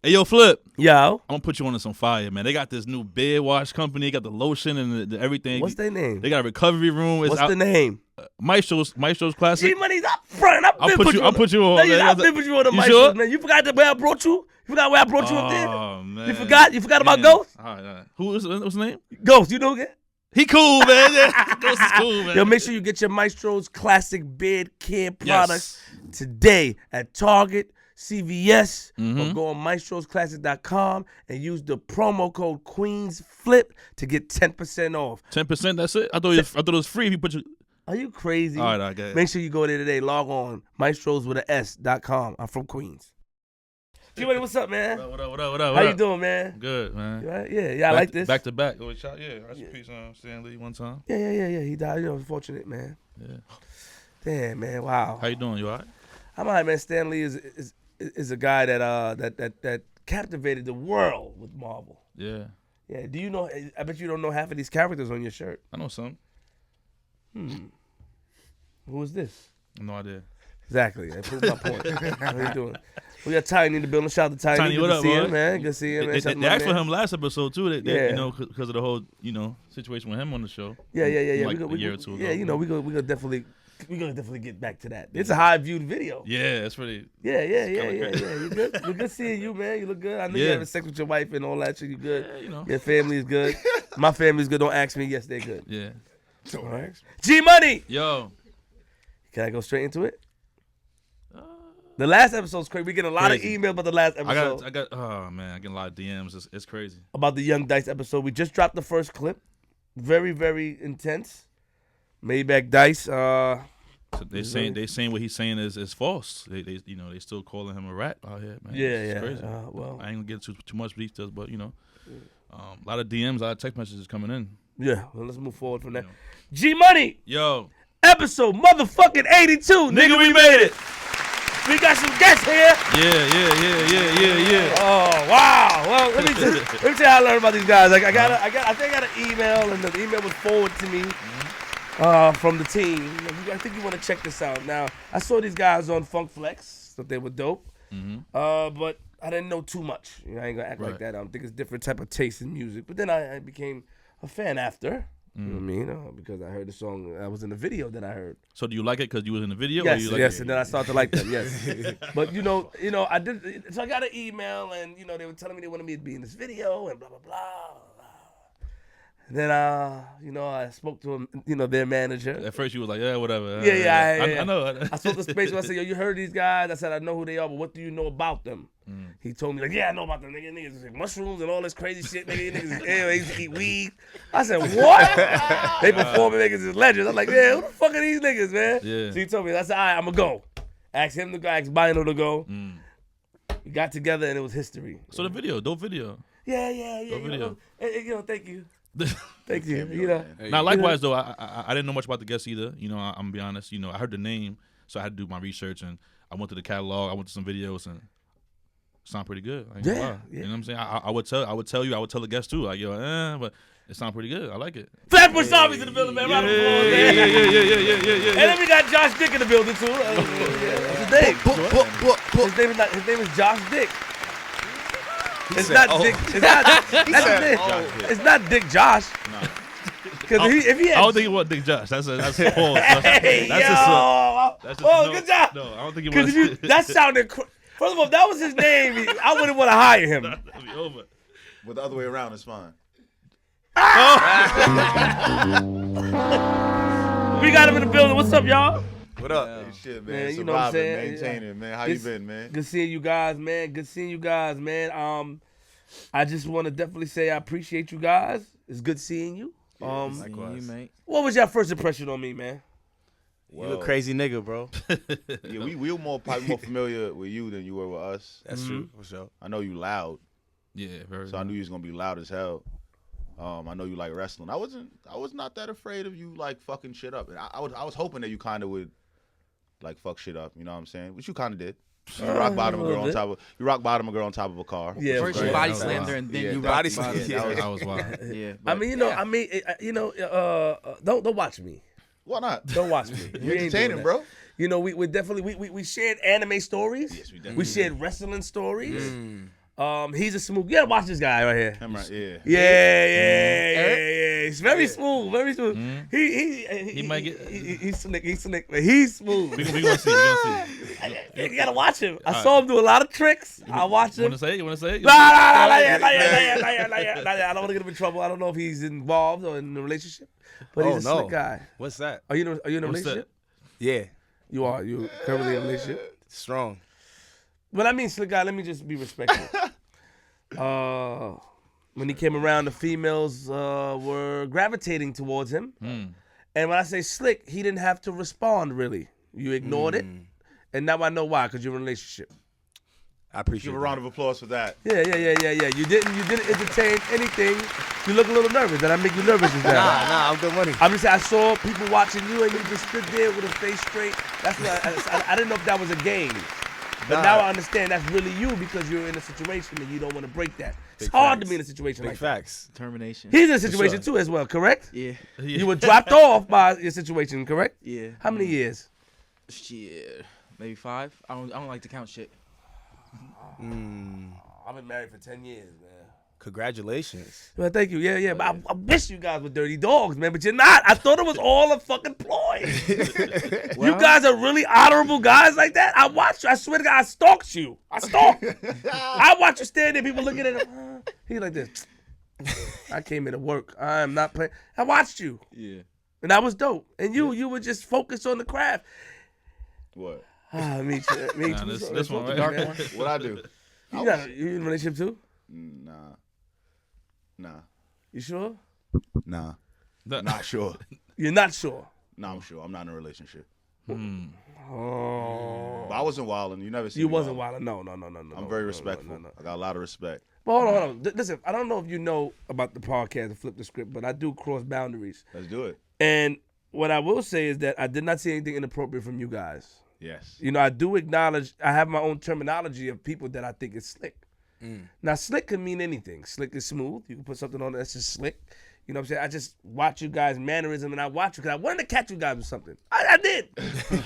Hey, yo, Flip. Yo. I'm going to put you on to some fire, man. They got this new beard wash company. They got the lotion and the everything. What's their name? They got a recovery room. What's the name? Maestro's Classic. G-Money's up front. I'll put you on. I've been with you on the Maestro's, sure? Man. You forgot where I brought you? You forgot where I brought you up there? Oh, man. You forgot about Ghost? All right. What's his name? Ghost, you know that? He cool, man. Ghost is cool, man. Yo, make sure you get your Maestro's Classic beard care products today at Target, CVS, or go on maestrosclassic.com and use the promo code QueensFlip to get 10% off. 10%, that's it? I thought it was free if you put your... Are you crazy? All right, I got it. Make sure you go there today. Log on, maestroswithas.com. I'm from Queens. G-Money, what's up, man? What up? How you doing, man? Good, man. Right? Yeah, I like this. Back to back. Oh, shot, yeah. Rest in peace on Stan Lee one time. Yeah. He died. You know, unfortunate, man. Yeah. Damn, man. Wow. How you doing? You all right? I'm all right, man. Stan Lee is a guy that captivated the world with Marvel. Yeah. Yeah. Do you know? I bet you don't know half of these characters on your shirt. I know some. Who is this? No idea. Exactly. That proves my point. How you doing? We got Tiny in the building. Shout out to Tiny. Tiny, what Good to up, see man? him, man. Good to see him, man. They asked for him last episode too. Yeah. You know, because of the whole situation with him on the show. Yeah. Like a year or two ago. Yeah, you know, we gonna definitely get back to that. It's a high viewed video. Yeah, it's pretty. Yeah. You good? We're good seeing you, man. You look good. I know you're having sex with your wife and all that shit. You good? Yeah, you know. Your family's good. My family's good. Don't ask me. Yes, they're good. Yeah. All right. G-Money. Yo. Can I go straight into it? The last episode's crazy. We get a lot of emails about the last episode. I got. Oh man, I get a lot of DMs. It's crazy. About the Young Dice episode. We just dropped the first clip. Very, very intense. Maybach Dice. So they saying what he's saying is false. They still calling him a rat out here, man. Yeah. It's crazy. Well, I ain't gonna get too much details, but a lot of DMs, a lot of text messages coming in. Yeah. Well, let's move forward from that. G-Money. Yo. Episode motherfucking 82. Nigga, we made it. We got some guests here. Yeah. Oh wow! Well, let me tell you how I learned about these guys. Like I think I got an email, and the email was forwarded to me from the team. I think you want to check this out. Now I saw these guys on Funk Flex, thought they were dope, but I didn't know too much. I ain't gonna act like that. I think it's different type of taste in music. But then I became a fan after. You know what I mean? Because I heard the song. I was in the video that I heard. So do you like it because you was in the video? Yes, or you like yes. it? And then I started to like them. Yes, but I did. So I got an email, and they were telling me they wanted me to be in this video, and blah blah blah. And then I spoke to him, their manager. At first you was like, yeah, whatever. Yeah. I know. I spoke to Space. I said, yo, you heard these guys? I said, I know who they are, but what do you know about them? He told me, like, yeah, I know about them. Niggas like mushrooms and all this crazy shit. Niggas they used to eat weed. I said, what? They performing niggas as legends. I'm like, yeah, who the fuck are these niggas, man? Yeah. So he told me, I said, all right, I'm going to go. Asked him to go, asked Bino to go. We got together, and it was history. So the video, dope video. Yeah. Dope video. Thank you. Thank you. Now, likewise, though, I didn't know much about the guests either. I'm going to be honest. I heard the name, so I had to do my research, and I went to the catalog. I went to some videos, and it sounded pretty good. Yeah. You know what I'm saying? I would tell you, I would tell the guests, too. Like, but it sounded pretty good. I like it. Flatbush Zombies in the building, man. Round of applause, man. Yeah. And then we got Josh Dick in the building, too. That's his name. His name is Josh Dick. It's not Dick. It's not Dick Josh. No. Because if he had, I don't think it was Dick Josh. That's Paul. Hey, that's good job. No, I don't think it was. Because that sounded. First of all, if that was his name, I wouldn't want to hire him. That'd be over. But the other way around is fine. We got him in the building. What's up, y'all? What up? Hey, shit, man. You know what I'm saying? Maintaining, man. How you been, man? Good seeing you guys, man. I just want to definitely say I appreciate you guys. It's good seeing you. Likewise. You, mate. What was your first impression on me, man? You a crazy nigga, bro. Yeah, we were probably more familiar with you than you were with us. That's true, for sure. I know you loud. Yeah, very. So I knew you was gonna be loud as hell. I know you like wrestling. I was not that afraid of you like fucking shit up. I was hoping that you kind of would like fuck shit up. You know what I'm saying? Which you kind of did. You rock bottom a girl on top of a car. Yeah, first you body slammed her and then you body slammed her. Yeah, that was wild. Yeah. Don't watch me. Why not? Don't watch me. You're entertaining, bro. We definitely we shared anime stories. Yes, we did. We shared wrestling stories. He's a smooth. You gotta watch this guy right here. Him right, yeah. Yeah. He's very smooth, very smooth. He might get. He's slick, but he's smooth. We gonna see. You gotta watch him. I saw him do a lot of tricks. I watched him. You wanna say it? Nah, not yet. I don't want to get him in trouble. I don't know if he's involved or in a relationship, but he's a slick guy. What's that? Are you in a relationship? Yeah. You are. You currently in a relationship? Strong. Well, I mean, slick guy, let me just be respectful. When he came around, the females were gravitating towards him. And when I say slick, he didn't have to respond, really. You ignored it. And now I know why, because you're in a relationship. I appreciate Give a round of applause for that. Yeah. You didn't entertain anything. You look a little nervous. Did I make you nervous? Nah, I'm good money. I'm just saying, I saw people watching you, and you just stood there with a face straight. That's what I didn't know if that was a game. But now I understand that's really you because you're in a situation and you don't want to break that. It's hard to be in a situation like that. Big facts. Determination. He's in a situation too as well, correct? Yeah. You were dropped off by your situation, correct? Yeah. How many years? Shit. Maybe 5. I don't like to count shit. I've been married for 10 years, man. Congratulations. Well, thank you. Yeah. But I wish you guys were dirty dogs, man. But you're not. I thought it was all a fucking ploy. You guys are really honorable guys like that. I watched you. I swear to God, I stalked you. I watched you stand there. People looking at him. He's like this. I came here to work. I am not playing. I watched you. Yeah. And that was dope. And you were just focused on the craft. What? Me too. This one, right? Dark one. What I do? You in a relationship too? Nah. You sure? Nah. Not sure. You're not sure. Nah, I'm sure. I'm not in a relationship. Oh. But I wasn't wilding. You never see You me wasn't wilding. wilding. No. I'm very respectful. I got a lot of respect. But hold on. Listen, I don't know if you know about the podcast, the Flip the Script, but I do cross boundaries. Let's do it. And what I will say is that I did not see anything inappropriate from you guys. Yes. You know, I do acknowledge, I have my own terminology of people that I think is slick. Now, slick can mean anything. Slick is smooth. You can put something on that's just slick. You know what I'm saying? I just watch you guys' mannerism, and I watch you because I wanted to catch you guys with something. I did.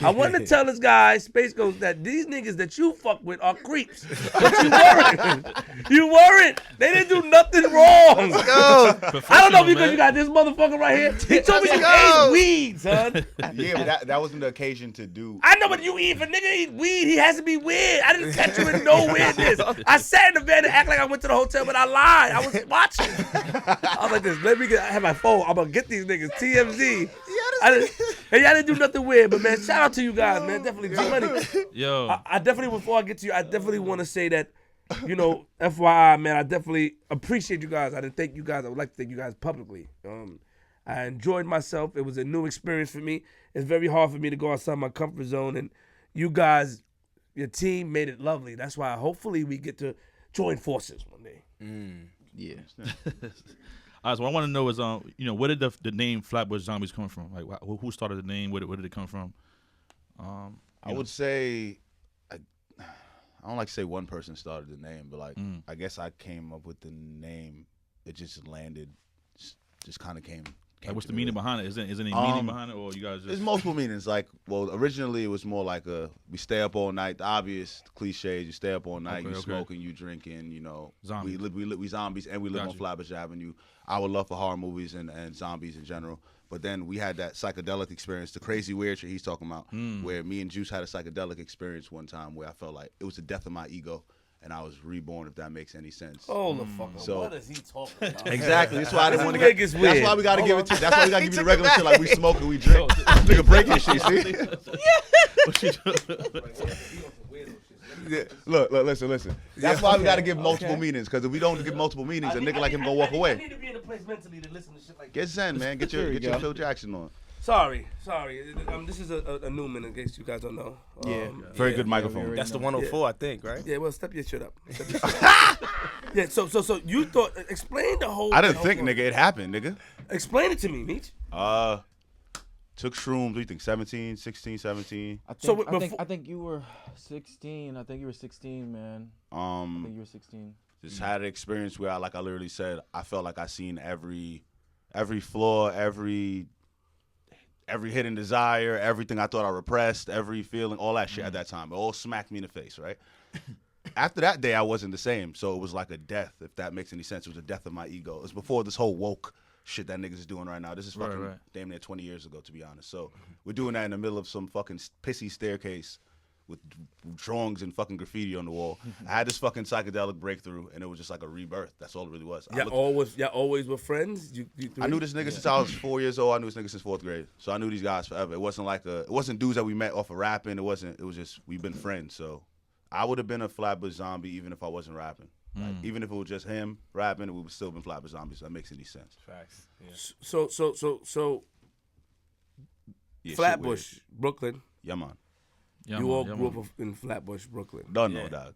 I wanted to tell this guy, Space Ghost, that these niggas that you fuck with are creeps. But you weren't. You weren't. They didn't do nothing wrong. Let's go. I don't know because you got this motherfucker right here. He told me you ate weed, son. Yeah, but that wasn't the occasion to do. I know what you eat. If a nigga eat weed, he has to be weird. I didn't catch you in no weirdness. I sat in the van and act like I went to the hotel, but I lied. I was watching. I was like this. I have my phone. I'm gonna get these niggas TMZ. And y'all didn't do nothing weird, but man, shout out to you guys, man. Definitely G Money. Yo, I definitely, before I get to you, I definitely want to say that, you know, FYI, man, I definitely appreciate you guys. I didn't thank you guys. I would like to thank you guys publicly. I enjoyed myself. It was a new experience for me. It's very hard for me to go outside my comfort zone, and you guys, your team made it lovely. That's why hopefully we get to join forces one day. Yeah. All right, so what I want to know is, you know, where did the name Flatbush Zombies come from? Like, who started the name? Where did it come from? I would say, I don't like to say one person started the name, but like, I guess I came up with the name. It just landed, just kind of came. Like, what's the meaning behind it? Is there any meaning behind it, or you guys just? There's multiple meanings. Like, well, originally it was more like we stay up all night. The obvious cliches: you stay up all night, you smoking, you drinking. You know, zombies. we zombies, and we live on Flatbush Avenue. I would love for horror movies and zombies in general. But then we had that psychedelic experience, the crazy weird shit he's talking about, where me and Juice had a psychedelic experience one time where I felt like it was the death of my ego. And I was reborn, if that makes any sense. Oh, the fuck! So, what is he talking about? Exactly. That's why I didn't want to get. That's why we got to give it to. That's why we got to give you the regular shit, like we smoke and we drink. Nigga, break your shit. See? Yeah. Look, listen. That's why we got to give multiple meanings. Because if we don't give multiple meanings, a nigga like him gonna walk away. I need to be in a place mentally to listen to shit like Get zen, man. Get your Phil Jackson on. Sorry. This is a Newman, in case you guys don't know. Very good microphone. That's the 104, I think, right? Yeah, well, step your shit up. Yeah, so you thought, explain the whole. I didn't think, nigga. It happened, nigga. Explain it to me, Meech. Took shrooms, what do you think, 17, 16, 17? I think you were 16. I think you were 16, man. I think you were 16. Just had an experience where I literally said, I felt like I seen every flaw, every hidden desire, everything I thought I repressed, every feeling, all that shit at that time. It all smacked me in the face, right? after that day, I wasn't the same. So it was like a death, if that makes any sense. It was a death of my ego. It was before this whole woke shit that niggas is doing right now. This is fucking damn near 20 years ago, to be honest. So we're doing that in the middle of some fucking pissy staircase with drawings and fucking graffiti on the wall. I had this fucking psychedelic breakthrough, and it was just like a rebirth. That's all it really was. Y'all always were friends? You I knew this nigga since I was 4 years old. I knew this nigga since 4th grade. So I knew these guys forever. It wasn't dudes that we met off of rapping. It was just, we've been friends. So I would have been a Flatbush Zombie even if I wasn't rapping. Like, even if it was just him rapping, we would still been Flatbush Zombies. That makes any sense. Facts. Yeah. So Yeah, Flatbush, Brooklyn. Yeah, man. You all grew up in Flatbush, Brooklyn. Don't know, dog.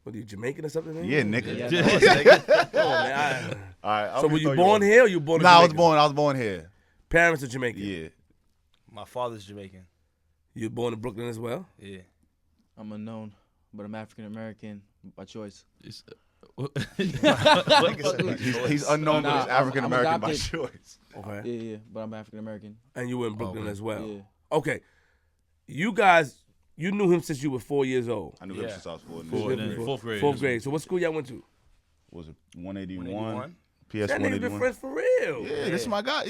What are you, Jamaican or something? Yeah, nigga. Oh, man. All right. So were you born here or you born in Nah, Jamaica? I was born here. Parents are Jamaican? Yeah. My father's Jamaican. You were born in Brooklyn as well? Yeah. I'm unknown, but I'm African American by choice. He's unknown, but he's African American by choice. Okay. Yeah, but I'm African American. And you were in Brooklyn as well? Yeah. Okay. You guys, you knew him since you were 4 years old. I knew him since I was 4. Fourth grade. Fourth grade. So what school y'all went to? Was it 181? 181? PS That nigga 181. been friends for real. Yeah, this is my guy.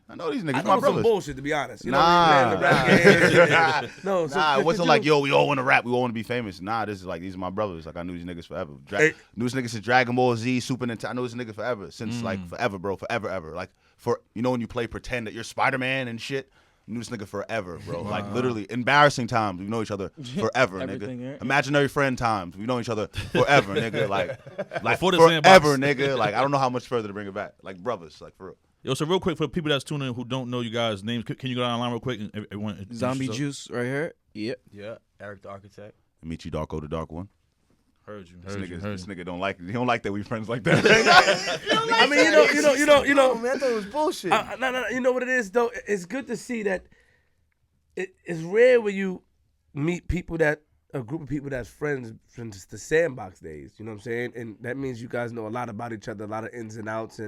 I know these niggas. I My thought it was some brothers. bullshit, to be honest. You know Nah. what I mean? No, Nah, it wasn't like, yo, we all want to rap, we all want to be famous. Nah, this is like, these are my brothers. Like, I knew these niggas forever. Knew this nigga since Dragon Ball Z, Super Nintendo. I know this nigga forever. Since, like, forever, bro. Forever, ever. Like, when you play pretend that you're Spider-Man and shit, you knew this nigga forever, bro. Like, literally, embarrassing times, we know each other forever, Everything, nigga. right? Imaginary friend times, we know each other forever, nigga. Like Before the forever, sandbox. nigga. Like, I don't know how much further to bring it back. Like, brothers, like, for real. Yo, so real quick, for people that's tuning in who don't know you guys' names, can you go down the line real quick? And everyone Zombie introduce yourself? Juice right here. Yep. Yeah. Eric the Architect. Meet you, Darko, the dark one. Heard you. This Heard you. this nigga don't like. He don't like that we friends like that. I mean, you know. Man, I thought it was bullshit. No. You know what it is though? It's good to see that. It's rare when you meet people a group of people that's friends since the sandbox days. You know what I'm saying? And that means you guys know a lot about each other, a lot of ins and outs,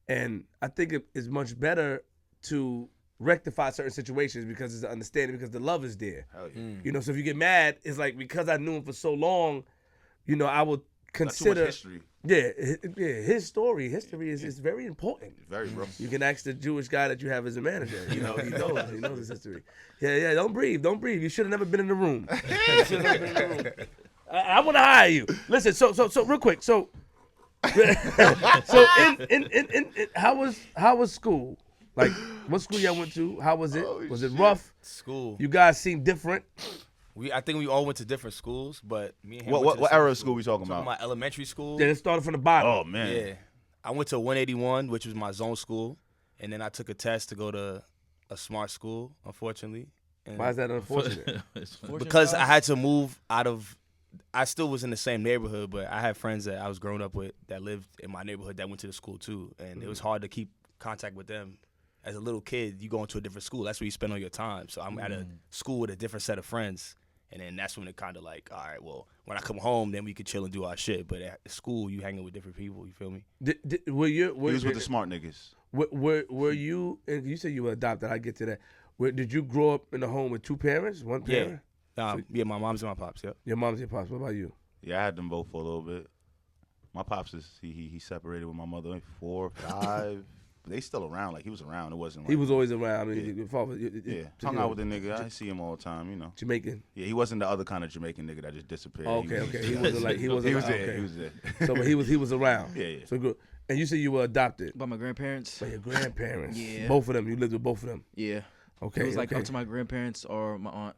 and I think it is much better to rectify certain situations because it's an understanding, because the love is there. Hell yeah. You know, so if you get mad, it's like, because I knew him for so long, you know, I would That's too much consider. history. Yeah, history is very important. Very, bro. You can ask the Jewish guy that you have as a manager. You know, he knows his history. Yeah, don't breathe. You should have never been in the room. I want to hire you. Listen, so real quick, so how was school? Like, what school y'all went to? How was it? Oh, Was it shit. rough? School. You guys seem different. I think we all went to different schools, but me and him What went to the what same era of school we talking Talking about? about elementary school. Yeah, it started from the bottom. Oh man. Yeah. I went to 181, which was my zone school, and then I took a test to go to a smart school, unfortunately. And Why is that unfortunate? because I had to move out of. I still was in the same neighborhood, but I had friends that I was growing up with that lived in my neighborhood that went to the school too, and it was hard to keep contact with them. As a little kid, you go into a different school. That's where you spend all your time. So I'm at a school with a different set of friends, and then that's when it kind of like, all right, well, when I come home, then we could chill and do our shit. But at school, you hanging with different people. You feel me? Were you? He was with the smart niggas. Were you? And you said you were adopted. I get to that. Did you grow up in a home with two parents, one parent? Yeah, my mom's and my pops. Yep. Your mom's your pops. What about you? Yeah, I had them both for a little bit. My pops is he separated with my mother like 4 or 5. They still around. Like, he was around. It wasn't like He was always around. I mean, your father. hung out with the nigga. I see him all the time. You know. Jamaican. Yeah, he wasn't the other kind of Jamaican nigga that just disappeared. Oh, okay. He wasn't like he wasn't. He was there. Okay. He was there. So, but he was around. Yeah. So good. And you said you were adopted By my grandparents. by your grandparents. Yeah. Both of them. You lived with both of them. Yeah. Okay. It was like okay. up to my grandparents or my aunt.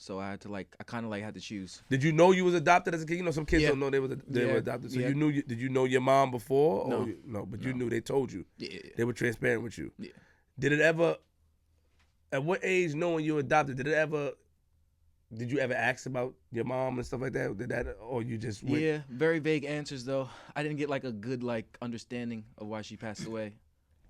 So I had to I kind of had to choose. Did you know you was adopted as a kid? You know, some kids Yeah. don't know they were adopted. So Yeah. you knew. Did you know your mom before? Or No. no, but you knew. They told you. Yeah. They were transparent with you. Yeah. Did it ever? At what age, knowing you were adopted, did you ever ask about your mom and stuff like that? Or you just went? Yeah. Very vague answers though. I didn't get a good understanding of why she passed away.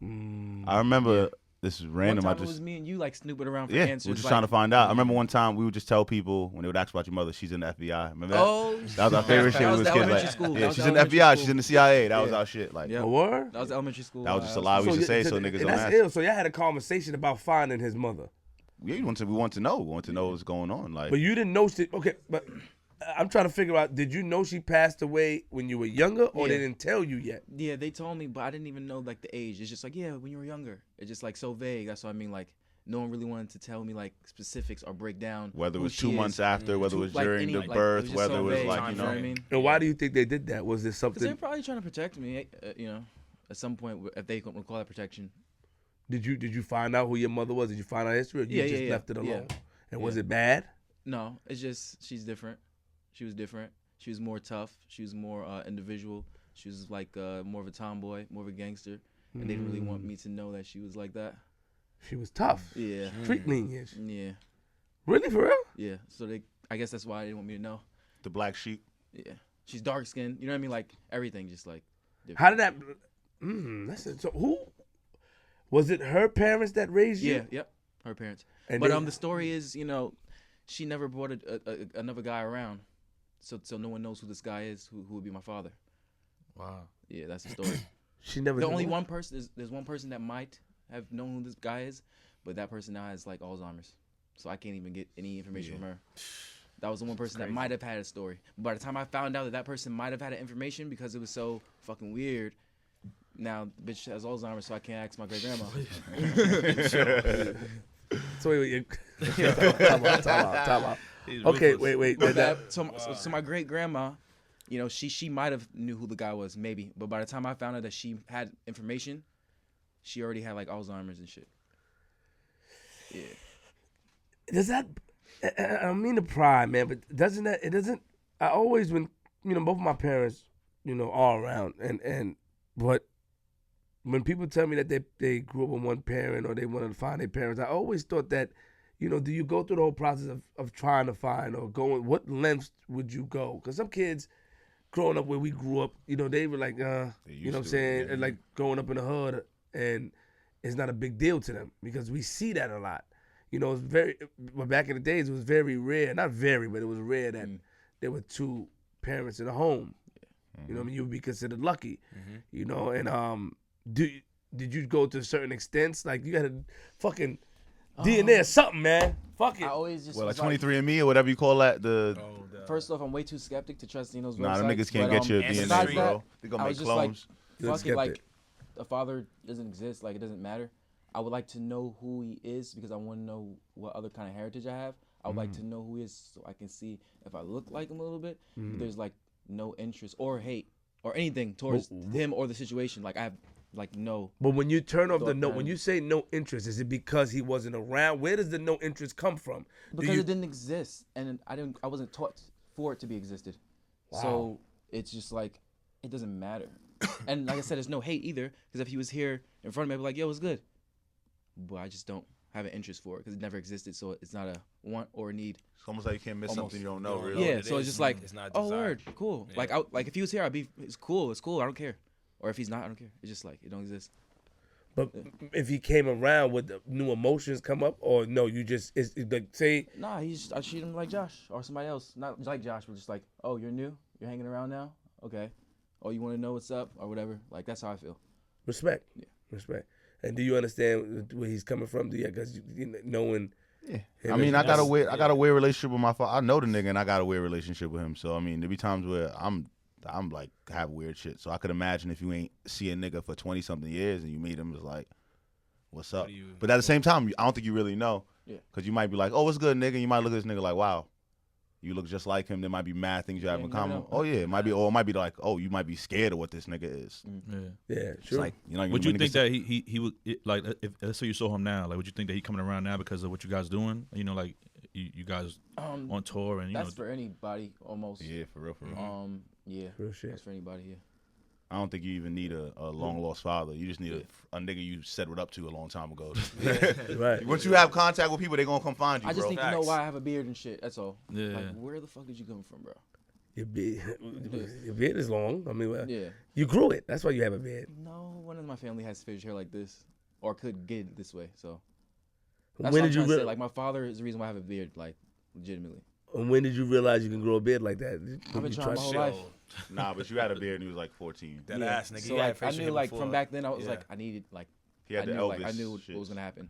I remember this is random. One time it was me and you snooping around for Yeah, answers. we're just trying to find out. I remember one time we would just tell people when they would ask about your mother, she's in the FBI. Remember that? Oh, That was our favorite shit. That when was we the was kids. elementary Like, school. That yeah, was she's the in the elementary FBI. school. She's in the CIA. That was Yeah. our shit. Like, Yeah. A word? That was elementary school. that was just a lie we used to say so niggas don't that's ask. ill. So y'all had a conversation about finding his mother, Yeah, we want to know. We want to know what's going on. Like, but you didn't know. Okay, but I'm trying to figure out, did you know she passed away when you were younger, or they didn't tell you yet? Yeah, they told me, but I didn't even know like the age. It's just like, yeah, when you were younger. It's just like so vague. That's what I mean. Like, no one really wanted to tell me like specifics or break down Whether it who was she 2 is. months after, whether it was Like, during any- the like, it birth, was just whether so it was vague, like, you know what I mean? And why do you think they did that? Was there Because they're something? probably trying to protect me, at some point, if they would call that protection. Did you find out who your mother was? Did you find out history, or you just left it alone? And was it bad? No, it's just she's different. She was different. She was more tough. She was more individual. She was like more of a tomboy, more of a gangster. And they didn't really want me to know that she was like that. She was tough. Yeah. Street lineage. Yeah. Really, for real? Yeah. So I guess that's why they didn't want me to know. the black sheep. Yeah. She's dark skinned. You know what I mean? Like everything just like different. How did that? Listen. So who was it? Her parents that raised you? Yeah, yep. Her parents. And But they- the story is, she never brought another guy around. So no one knows who this guy is, who would be my father. Wow. Yeah, that's the story. She never. The did only what? one person there's one person that might have known who this guy is, but that person now has like Alzheimer's. So I can't even get any information from her. That was the one person that might have had a story. But by the time I found out that person might have had information because it was so fucking weird, now the bitch has Alzheimer's, so I can't ask my great grandma. So wait. Time out. Okay, wait. So my great grandma, she might have knew who the guy was, maybe. But by the time I found out that she had information, she already had like Alzheimer's and shit. Yeah. Does that? I don't mean to pry, man, but doesn't that? It doesn't. I always, when both of my parents, are around, but when people tell me that they grew up with one parent or they wanted to find their parents, I always thought that, do you go through the whole process of trying to find or going? What lengths would you go? Because some kids, growing up where we grew up, they were like, you know what I'm saying, yeah. and like growing up in the hood, and it's not a big deal to them because we see that a lot. It's but back in the days, it was very rare. Not very, but it was rare that there were two parents in the home. You know what I mean? You would be considered lucky. And did you go to certain extents? Like, you got a fucking DNA or something, man. Fuck it. I always just Well, like was like, 23andMe or whatever you call that. first off, I'm way too skeptic to trust those websites. Nah, them niggas can't but, get your besides DNA, that, bro. They gonna I make was just like, clones. fuck skeptic. it, like, a father doesn't exist. Like, it doesn't matter. I would like to know who he is because I want to know what other kind of heritage I have. I would like to know who he is so I can see if I look like him a little bit. But there's like no interest or hate or anything towards him or the situation. Like, I have like no. But when you turn off the thought no, pattern. when you say no interest, is it because he wasn't around? Where does the no interest come from? Because it didn't exist, and I wasn't taught for it to be existed. So it's just like it doesn't matter. And like I said, there's no hate either. Because if he was here in front of me, I'd be like, "Yo, it's good," but I just don't have an interest for it because it never existed. So it's not a want or a need. It's almost like you can't miss Almost. something you don't know, really. Yeah. it So it's is. just like, It's not oh, desired. word, cool. Yeah. Like if he was here, it's cool. It's cool. I don't care. Or if he's not, I don't care. It's just like it don't exist. But if he came around, would the new emotions come up, or no? You just it's like say Nah, I treat him like Josh or somebody else. Not like Josh, but just like, oh, you're new? You're hanging around now? Okay. Oh, you want to know what's up or whatever? Like, that's how I feel. respect, respect. And do you understand where he's coming from? Because knowing. Yeah. him I mean, as- I got a weird relationship with my father. I know the nigga, and I got a weird relationship with him. So I mean, there be times where I'm like have weird shit. So I could imagine if you ain't see a nigga for 20 something years and you meet him, it's like, what's up? But at the same time, I don't think you really know. Yeah. Because you might be like, oh, what's good, nigga? And you might look at this nigga like, wow, you look just like him. There might be mad things you have Yeah, in you never common. know. Oh yeah, it might be, or it might be like, oh, you might be scared of what this nigga is. Yeah. Yeah, It's sure. like, Would you think that he would like if let's say you saw him now, like would you think that he coming around now because of what you guys doing? Like you guys on tour and That's for anybody almost. Yeah, for real, for real. Yeah. Real shit. That's for anybody, yeah. I don't think you even need a long lost father. You just need a nigga you settled up to a long time ago. Right. Once you have contact with people, they gonna come find you, I just bro. need to know why I have a beard and shit. That's all. Yeah. Like, where the fuck did you come from, bro? Your beard is long. I mean, well, Yeah. you grew it. That's why you have a beard. No, one of my family has facial hair like this, or could get it this way. So that's When what I'm did you trying to say. real- Like, my father is the reason why I have a beard, like, legitimately. And when did you realize you can grow a beard like that? I've been You trying my whole tried- life. Nah, but you had a beard and you was like 14. That Yeah. ass nigga. So You had like, I facial knew hair like before. from back then, I was Yeah. like, I needed like, He had I the knew Elvis like I knew what shit. was gonna happen.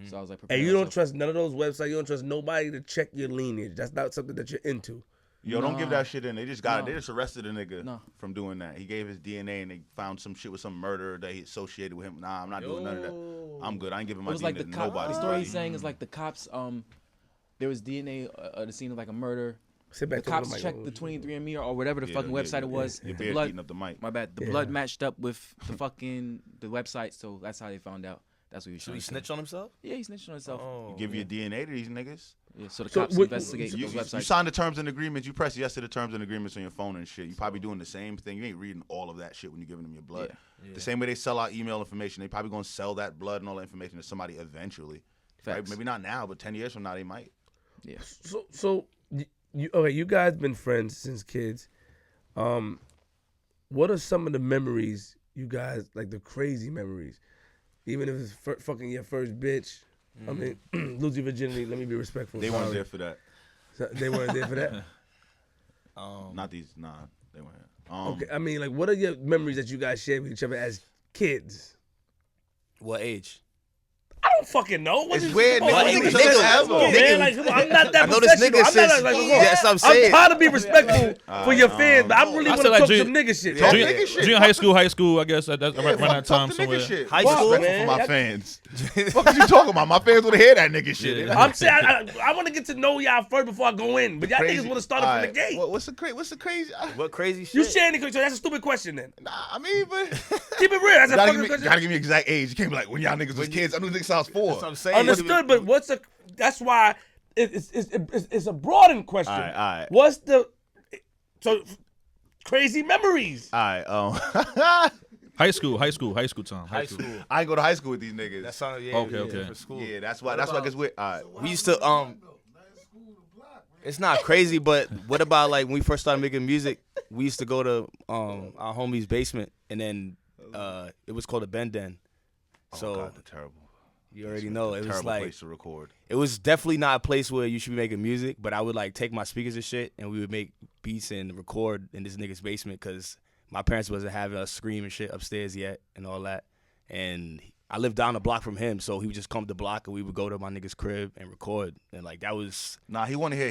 So I was like, And preparing you don't myself. trust none of those websites. You don't trust nobody to check your lineage. That's not something that you're into. Yo, don't give Nah. that shit in. They just got it. No. They just arrested a nigga No. from doing that. He gave his DNA and they found some shit with some murder that he associated with him. Nah, I'm not doing none of that. I'm good. I ain't giving It my was DNA like the to cop. nobody. The story he's buddy. saying is like the cops. There was DNA at the scene of like a murder. Sit The back to cops the mic. checked the 23andMe or whatever the Yeah, fucking yeah, website it was. Your The beard blood. eating up the mic. My bad. The Yeah. blood matched up with the website, so that's how they found out. That's what he was So trying he to say. snitched on himself? Yeah, he snitched on himself. Oh. Give your DNA to these niggas. Yeah, so the So cops what- investigate You, those you websites. sign the terms and agreements. You press yes to the terms and agreements on your phone and shit. You probably doing the same thing. You ain't reading all of that shit when you're giving them your blood. Yeah. The same way they sell out email information, they probably gonna sell that blood and all that information to somebody eventually. Right? Facts. Maybe not now, but 10 years from now they might. Yeah. So you guys been friends since kids. What are some of the memories you guys, like the crazy memories? Even if it's fucking your first bitch. I mean, lose your virginity. Let me be respectful. They weren't sorry. there for that. So they weren't there for that. Not these. Nah, they weren't. Okay, I mean, like, what are your memories that you guys shared with each other as kids? What age? I don't fucking know. What It's is- weird, come on, nigga. nigga, Nigga, come on, nigga, man. Like, come on, I'm not that I know this professional. nigga I'm since- not like, that's what I'm I'm saying. trying to be respectful for your fans, but I really I want feel to like talk Junior- some nigga shit. Talk man. nigga shit. Junior high school, I guess. That's around that time fuck the somewhere. nigga shit. High Fuck school? respectful Man, for my that- fans. Fuck is you talking about? My fans want to hear that nigga shit. Yeah. They I'm saying I want to get to know y'all first before I go in, but y'all niggas want to start it from the Alright, gate. What's the crazy? What crazy shit? You sharing the so that's a stupid question then. Nah, I mean, but Keep it real. That's a gotta fucking give, me, question. gotta give me exact age. You can't be like when y'all niggas was kids. I knew niggas I was 4. That's what I'm saying. Understood, but what's a? That's why it's a broadened question. Alright. What's the? So crazy memories. Alright, High school time. High school. I ain't go to high school with these niggas. That's all. Yeah. Okay, yeah, okay. For school. Yeah, that's why I guess we're alright. We used to It's not crazy, but what about like when we first started making music? We used to go to our homie's basement, and then it was called a Ben Den. So Oh God, they're terrible. you already know it was Terrible like place to record. it was definitely not a place where you should be making music. But I would like take my speakers and shit, and we would make beats and record in this nigga's basement because my parents wasn't having us scream and shit upstairs yet and all that. And I lived down the block from him, so he would just come to the block and we would go to my nigga's crib and record. And like that was Nah, he want to hear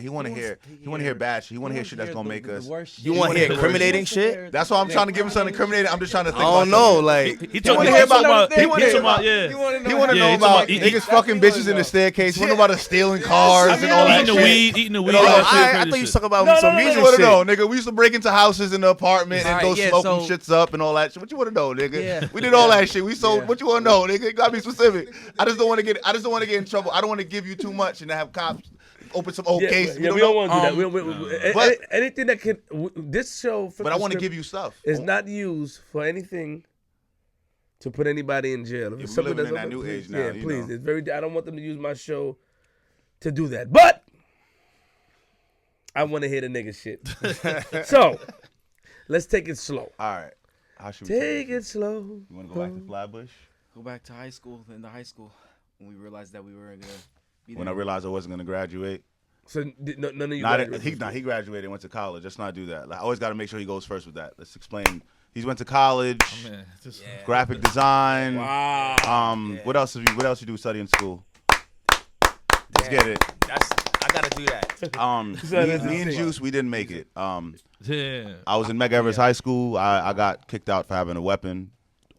bad shit. He want to hear shit that's gonna make us. you want to hear incriminating shit? That's why I'm trying to give him something incriminating. I'm just trying to think. I don't know, like He wanna talking hear about about- he he wanna talking hear about about- yeah. He want to Yeah, know he about talking about- niggas fucking bitches in the staircase. He want to know about us stealing cars and all that Eating shit. the weed. all all that that shit. shit, I crazy thought you shit. was talking about No, some no, no, What music you want to shit. know, nigga? We used to break into houses in the apartment and Alright, go yeah, smoking so- shits up and all that shit. What you want to know, nigga? Yeah. We did all that shit. We sold. Yeah. What you want to know, nigga? You gotta be specific. I just don't want to get in trouble. I don't want to give you too much and have cops open some old cases. Yeah, we don't want to do that. But- Anything that can this show. But I want to give you stuff. is not used for anything to put anybody in jail. If Yeah, it's we something living in that's that new please, age now, yeah, you please. know. It's very. I don't want them to use my show to do that. But I want to hear the nigga shit. So let's take it slow. All right. How should we Take it slow. You want to go back to Flatbush? Go back to high school. In the high school, when we realized that we weren't gonna be When I there. realized I wasn't gonna graduate. So none of you. Not guys- he graduated and went to college. Let's not do that. Like, I always got to make sure he goes first with that. Let's explain. He went to college, Man, just- graphic design. Wow. What else you do study in school? Let's get it. I gotta do that. Me and Juice, we didn't make it. yeah. I was in Meg Everest High School. I got kicked out for having a weapon.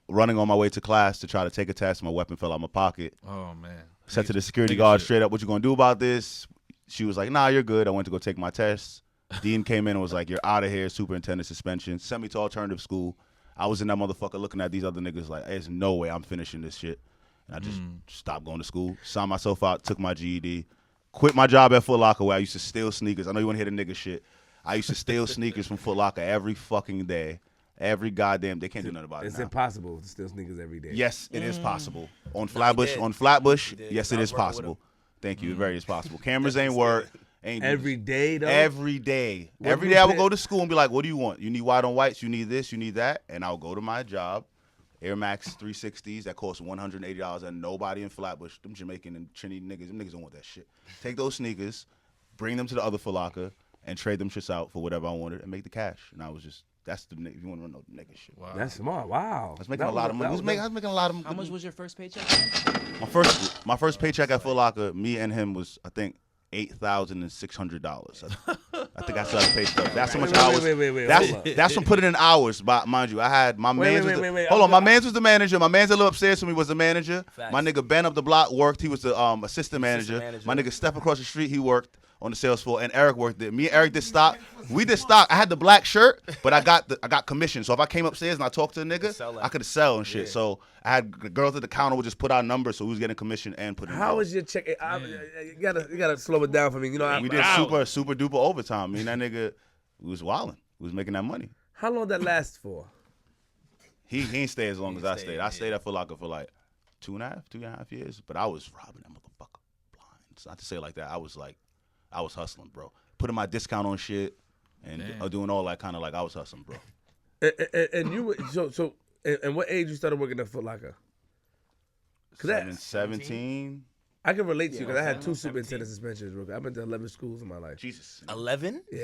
Running on my way to class to try to take a test, my weapon fell out my pocket. Oh man. Said to the security Nigga guard shit. straight up, "What you gonna do about this?" She was like, "Nah, you're good." I went to go take my test. Dean came in and was like, "You're out of here, superintendent suspension." Sent me to alternative school. I was in that motherfucker looking at these other niggas like, "There's no way I'm finishing this shit." And I just stopped going to school, signed myself out, took my GED, quit my job at Foot Locker where I used to steal sneakers. I know you want to hear the nigga shit. I used to steal sneakers from Foot Locker every fucking day. Every goddamn, they can't do nothing about it It's now. impossible to steal sneakers every day. Yes, it is possible. On did. Flatbush, did. yes, I it was is working with possible. him. Thank you. It very is possible. Cameras ain't work. Ain't Every day though. Every day. What Every do day I you would go pay- to school and be like, "What do you want? You need white on whites. You need this. You need that." And I'll go to my job, Air Max 360s that cost $180, and nobody in Flatbush, them Jamaican and Trinity niggas, them niggas don't want that shit. Take those sneakers, bring them to the other Foot Locker, and trade them shits out for whatever I wanted and make the cash. And I was just, that's the if you want to know the nigga shit. Wow. That's smart. Wow. I was making a lot of money. I was making a lot of How much was your first paycheck? my first paycheck at Foot Locker, me and him was I think $8,600. I I think I still have to pay stuff. That's how much Wait, hours. wait, That's from putting in hours. But mind you, I had my man's. Hold on, my man's was the manager. My man's that lived upstairs from me was the manager. Facts. My nigga Ben up the block worked. He was the assistant manager. My nigga Step across the street, he worked on the sales floor, and Eric worked there. Me and Eric did stock. We did stock. I had the black shirt, but I got commission. So if I came upstairs and I talked to a nigga, I could sell and shit. So I had girls at the counter would just put our numbers, so we was getting commission and put in. How was your check? You gotta slow it down for me. You know, we did super duper overtime. Me and that nigga, we was wilding. We was making that money. How long that last for? He ain't stay as long as I stayed. I stayed there for like 2.5 years. But I was robbing that motherfucker blind. It's not to say it like that. I was hustling, bro. Putting my discount on shit and doing all that kind of like I was hustling, bro. And you so and what age you started working at Foot Locker? 17. I can relate to you because I had 2 superintendent suspensions. I've been to 11 schools in my life. Jesus. 11? Yeah.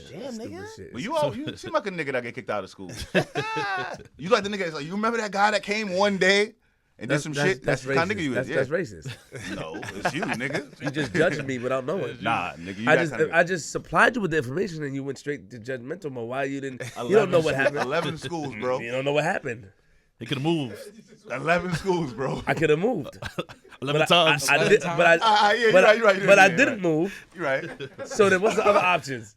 Damn, nigga. Shit. But you seem like a nigga that get kicked out of school. You like the nigga that's like, you remember that guy that came one day and did some shit? That's the kind of nigga you is. That's racist. No, it's you, nigga. You just judging me without knowing. Nah, nigga. I just supplied you with the information and you went straight to judgmental mode. Why you didn't? You don't know what happened. 11 schools, bro. You don't know what happened. He could have moved 11 schools, bro. I could have moved. 11 times. I did, but I didn't move. You're right. So then, what's the other options?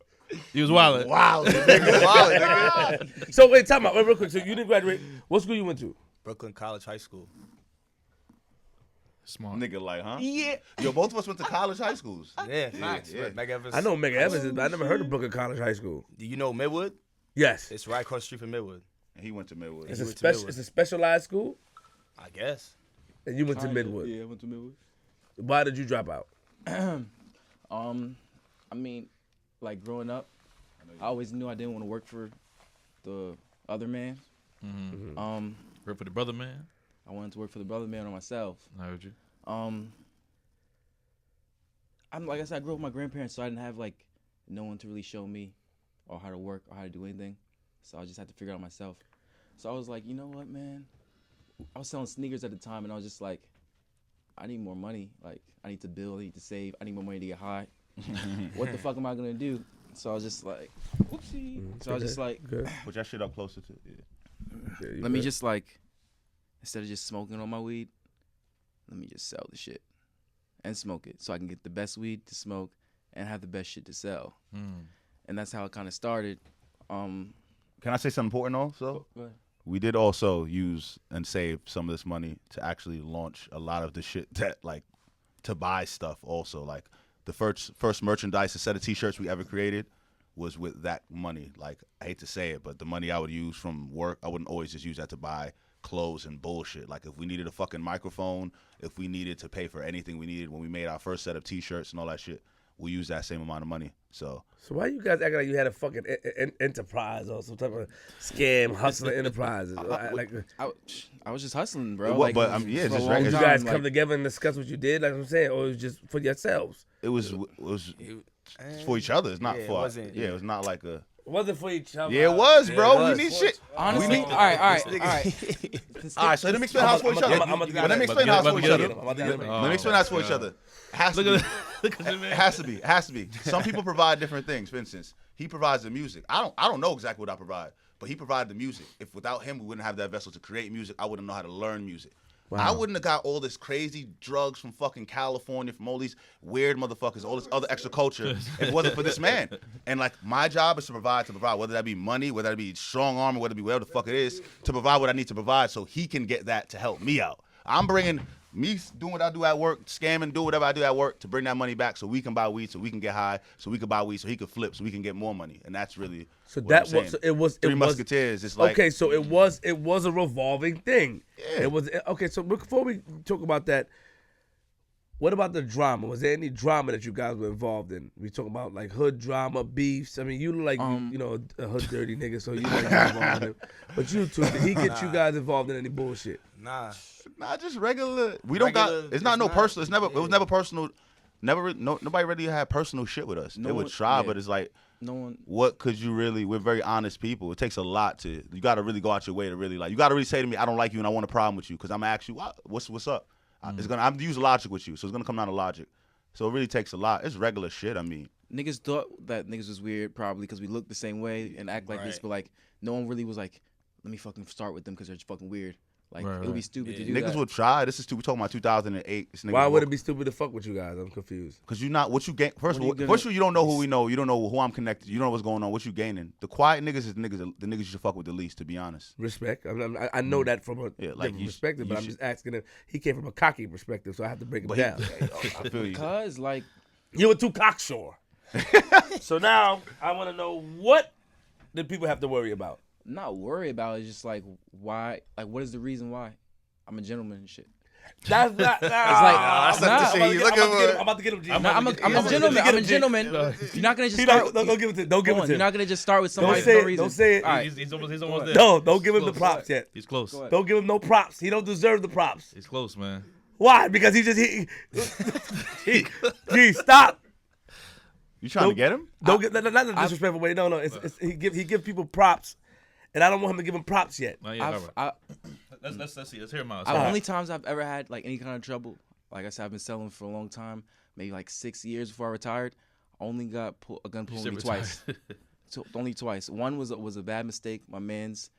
He was wildin'. Wow, nigga. So wait, time out, real quick. So you didn't graduate. What school you went to? Brooklyn College High School. Smart. Nigga, like, huh? Yeah. Yo, both of us went to college high schools. Yeah, facts. yeah. Meg Evans. I know Mega Evans, but I never heard of Brooklyn College High School. Do you know Midwood? Yes. It's right across the street from Midwood. He went to Midwood. It's went to Midwood. it's a specialized school, I guess. and you went to Midwood. Yeah, I went to Midwood. Why did you drop out? I mean, like growing up, I always knew I didn't want to work for the other man. Work for the brother, man. I wanted to work for the brother man or myself. I heard you. I'm like I said, I grew up with my grandparents, so I didn't have like no one to really show me or how to work or how to do anything. So I just had to figure it out myself. So I was like, you know what, man? I was selling sneakers at the time, and I was just like, I need more money. Like, I need to build, I need to save, I need more money to get high. What the fuck am I gonna do? So I was just like, whoopsie. So I was just like, Put that shit up closer to let me just like, instead of just smoking on my weed, let me just sell the shit and smoke it so I can get the best weed to smoke and have the best shit to sell. And that's how it kind of started. Can I say something important also? Go ahead. We did also use and save some of this money to actually launch a lot of the shit that, like, to buy stuff also. Like, the first merchandise, a set of T-shirts we ever created was with that money. Like, I hate to say it, but the money I would use from work, I wouldn't always just use that to buy clothes and bullshit. Like, if we needed a fucking microphone, if we needed to pay for anything we needed when we made our first set of T-shirts and all that shit, we used that same amount of money. So why you guys acting like you had a fucking enterprise or some type of scam hustling enterprises? I was just hustling, bro. What, but yeah, it's just Did regular. you guys come together and discuss what you did, like I'm saying, or it was just for yourselves? It was for each other. It's not Yeah, it for wasn't, it was not like a. It wasn't for each other. Yeah, it was, bro. it was. We need shit. Honestly, all right. All right, so let me explain how it's for each other. Let me explain how it's for each other. Let me explain how it's for each other. Has to be. Some people provide different things. For instance, he provides the music. I don't know exactly what I provide, but he provided the music. If without him, we wouldn't have that vessel to create music. I wouldn't know how to learn music. Wow. I wouldn't have got all this crazy drugs from fucking California, from all these weird motherfuckers, all this other extra culture, if it wasn't for this man. And like, my job is to provide, whether that be money, whether that be strong arm, or whether it be whatever the fuck it is, to provide what I need to provide so he can get that to help me out. I'm bringing me doing what I do at work, scamming, do whatever I do at work to bring that money back so we can buy weed, so we can get high, so we can buy weed, so he can flip, so we can get more money. And that's really it was Three Musketeers. It's like, okay, so it was a revolving thing. Yeah. It was okay. So before we talk about that, what about the drama? Was there any drama that you guys were involved in? We talk about like hood drama, beefs. I mean, you look like you know, a hood dirty nigga, so you like involved in it. But you two, did he get you guys involved in any bullshit? Nah, just regular. We don't got. It's not personal. It's never. It was never personal. Never. Nobody really had personal shit with us. They would try, but it's like, no one. What could you really? We're very honest people. It takes a lot to. You got to really go out your way to really like. You got to really say to me, I don't like you and I want a problem with you, because I'm gonna ask you, what's up? It's gonna. I'm use logic with you, so it's gonna come down to logic. So it really takes a lot. It's regular shit. I mean, niggas thought that niggas was weird probably because we looked the same way and act like this, Right. but like no one really was like, let me fucking start with them because they're fucking weird. Like Right, it would be right. stupid to do Niggas that. would try. This is we talking about 2008. This nigga Why would it be stupid to fuck with you guys? I'm confused. Because you not what you gain. First What are of you all, gonna- you don't know who we know. You don't know who I'm connected. You don't know what's going on. What you gaining? The quiet niggas is the niggas you should fuck with the least. To be honest. Respect. I know that from a Yeah, like different you- perspective, you but I'm should- just asking him. He came from a cocky perspective, so I have to break him But down. I feel you. Because like You were too cocksure. So now I want to know, what did people have to worry about? not worry about it, it's just like why, like what is the reason why? I'm a gentleman and shit. That's not. that's not the shit. I'm about to get him. G. I'm a gentleman. I'm a gentleman. You're not gonna just He start. don't give it to. Don't give Hold it on, to. you're not gonna just start with somebody Don't for say no it. reason. Don't say it. All right. He's almost there. No, don't give him the Close. props yet. He's close. Go ahead. Don't give him no props. He don't deserve the props. He's close, man. Why? Because Gee, stop. You trying to get him? Don't get not in a disrespectful way. No. It's he give people props, and I don't want him to give him props yet. Not yet. All I've, right. I, Let's see. Let's hear him out. the only times I've ever had like any kind of trouble, like I said, I've been selling for a long time, maybe like 6 years before I retired. Only got a gun pulled on me twice. So only twice. One was a bad mistake. My man's,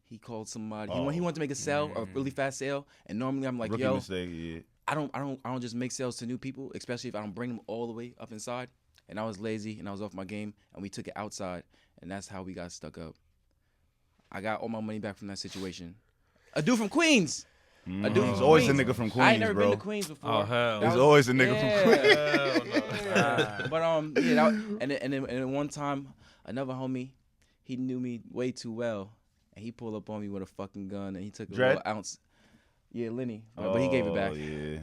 he called somebody. He wanted to make a sale, a really fast sale, and normally I'm like, Rookie yo, mistake. Yeah. I don't just make sales to new people, especially if I don't bring them all the way up inside. And I was lazy and I was off my game, and we took it outside, and that's how we got stuck up. I got all my money back from that situation. A dude from Queens. A dude There's from always a Queens. nell from I ain't Queens, never bro. been to Queens before. Oh, hell. That There's was- always a nigga from Queens. Hell no. But yeah, and then one time, another homie, he knew me way too well, and he pulled up on me with a fucking gun, and he took a Dread? little ounce. Yeah, Lenny, but he gave it back. Oh, yeah.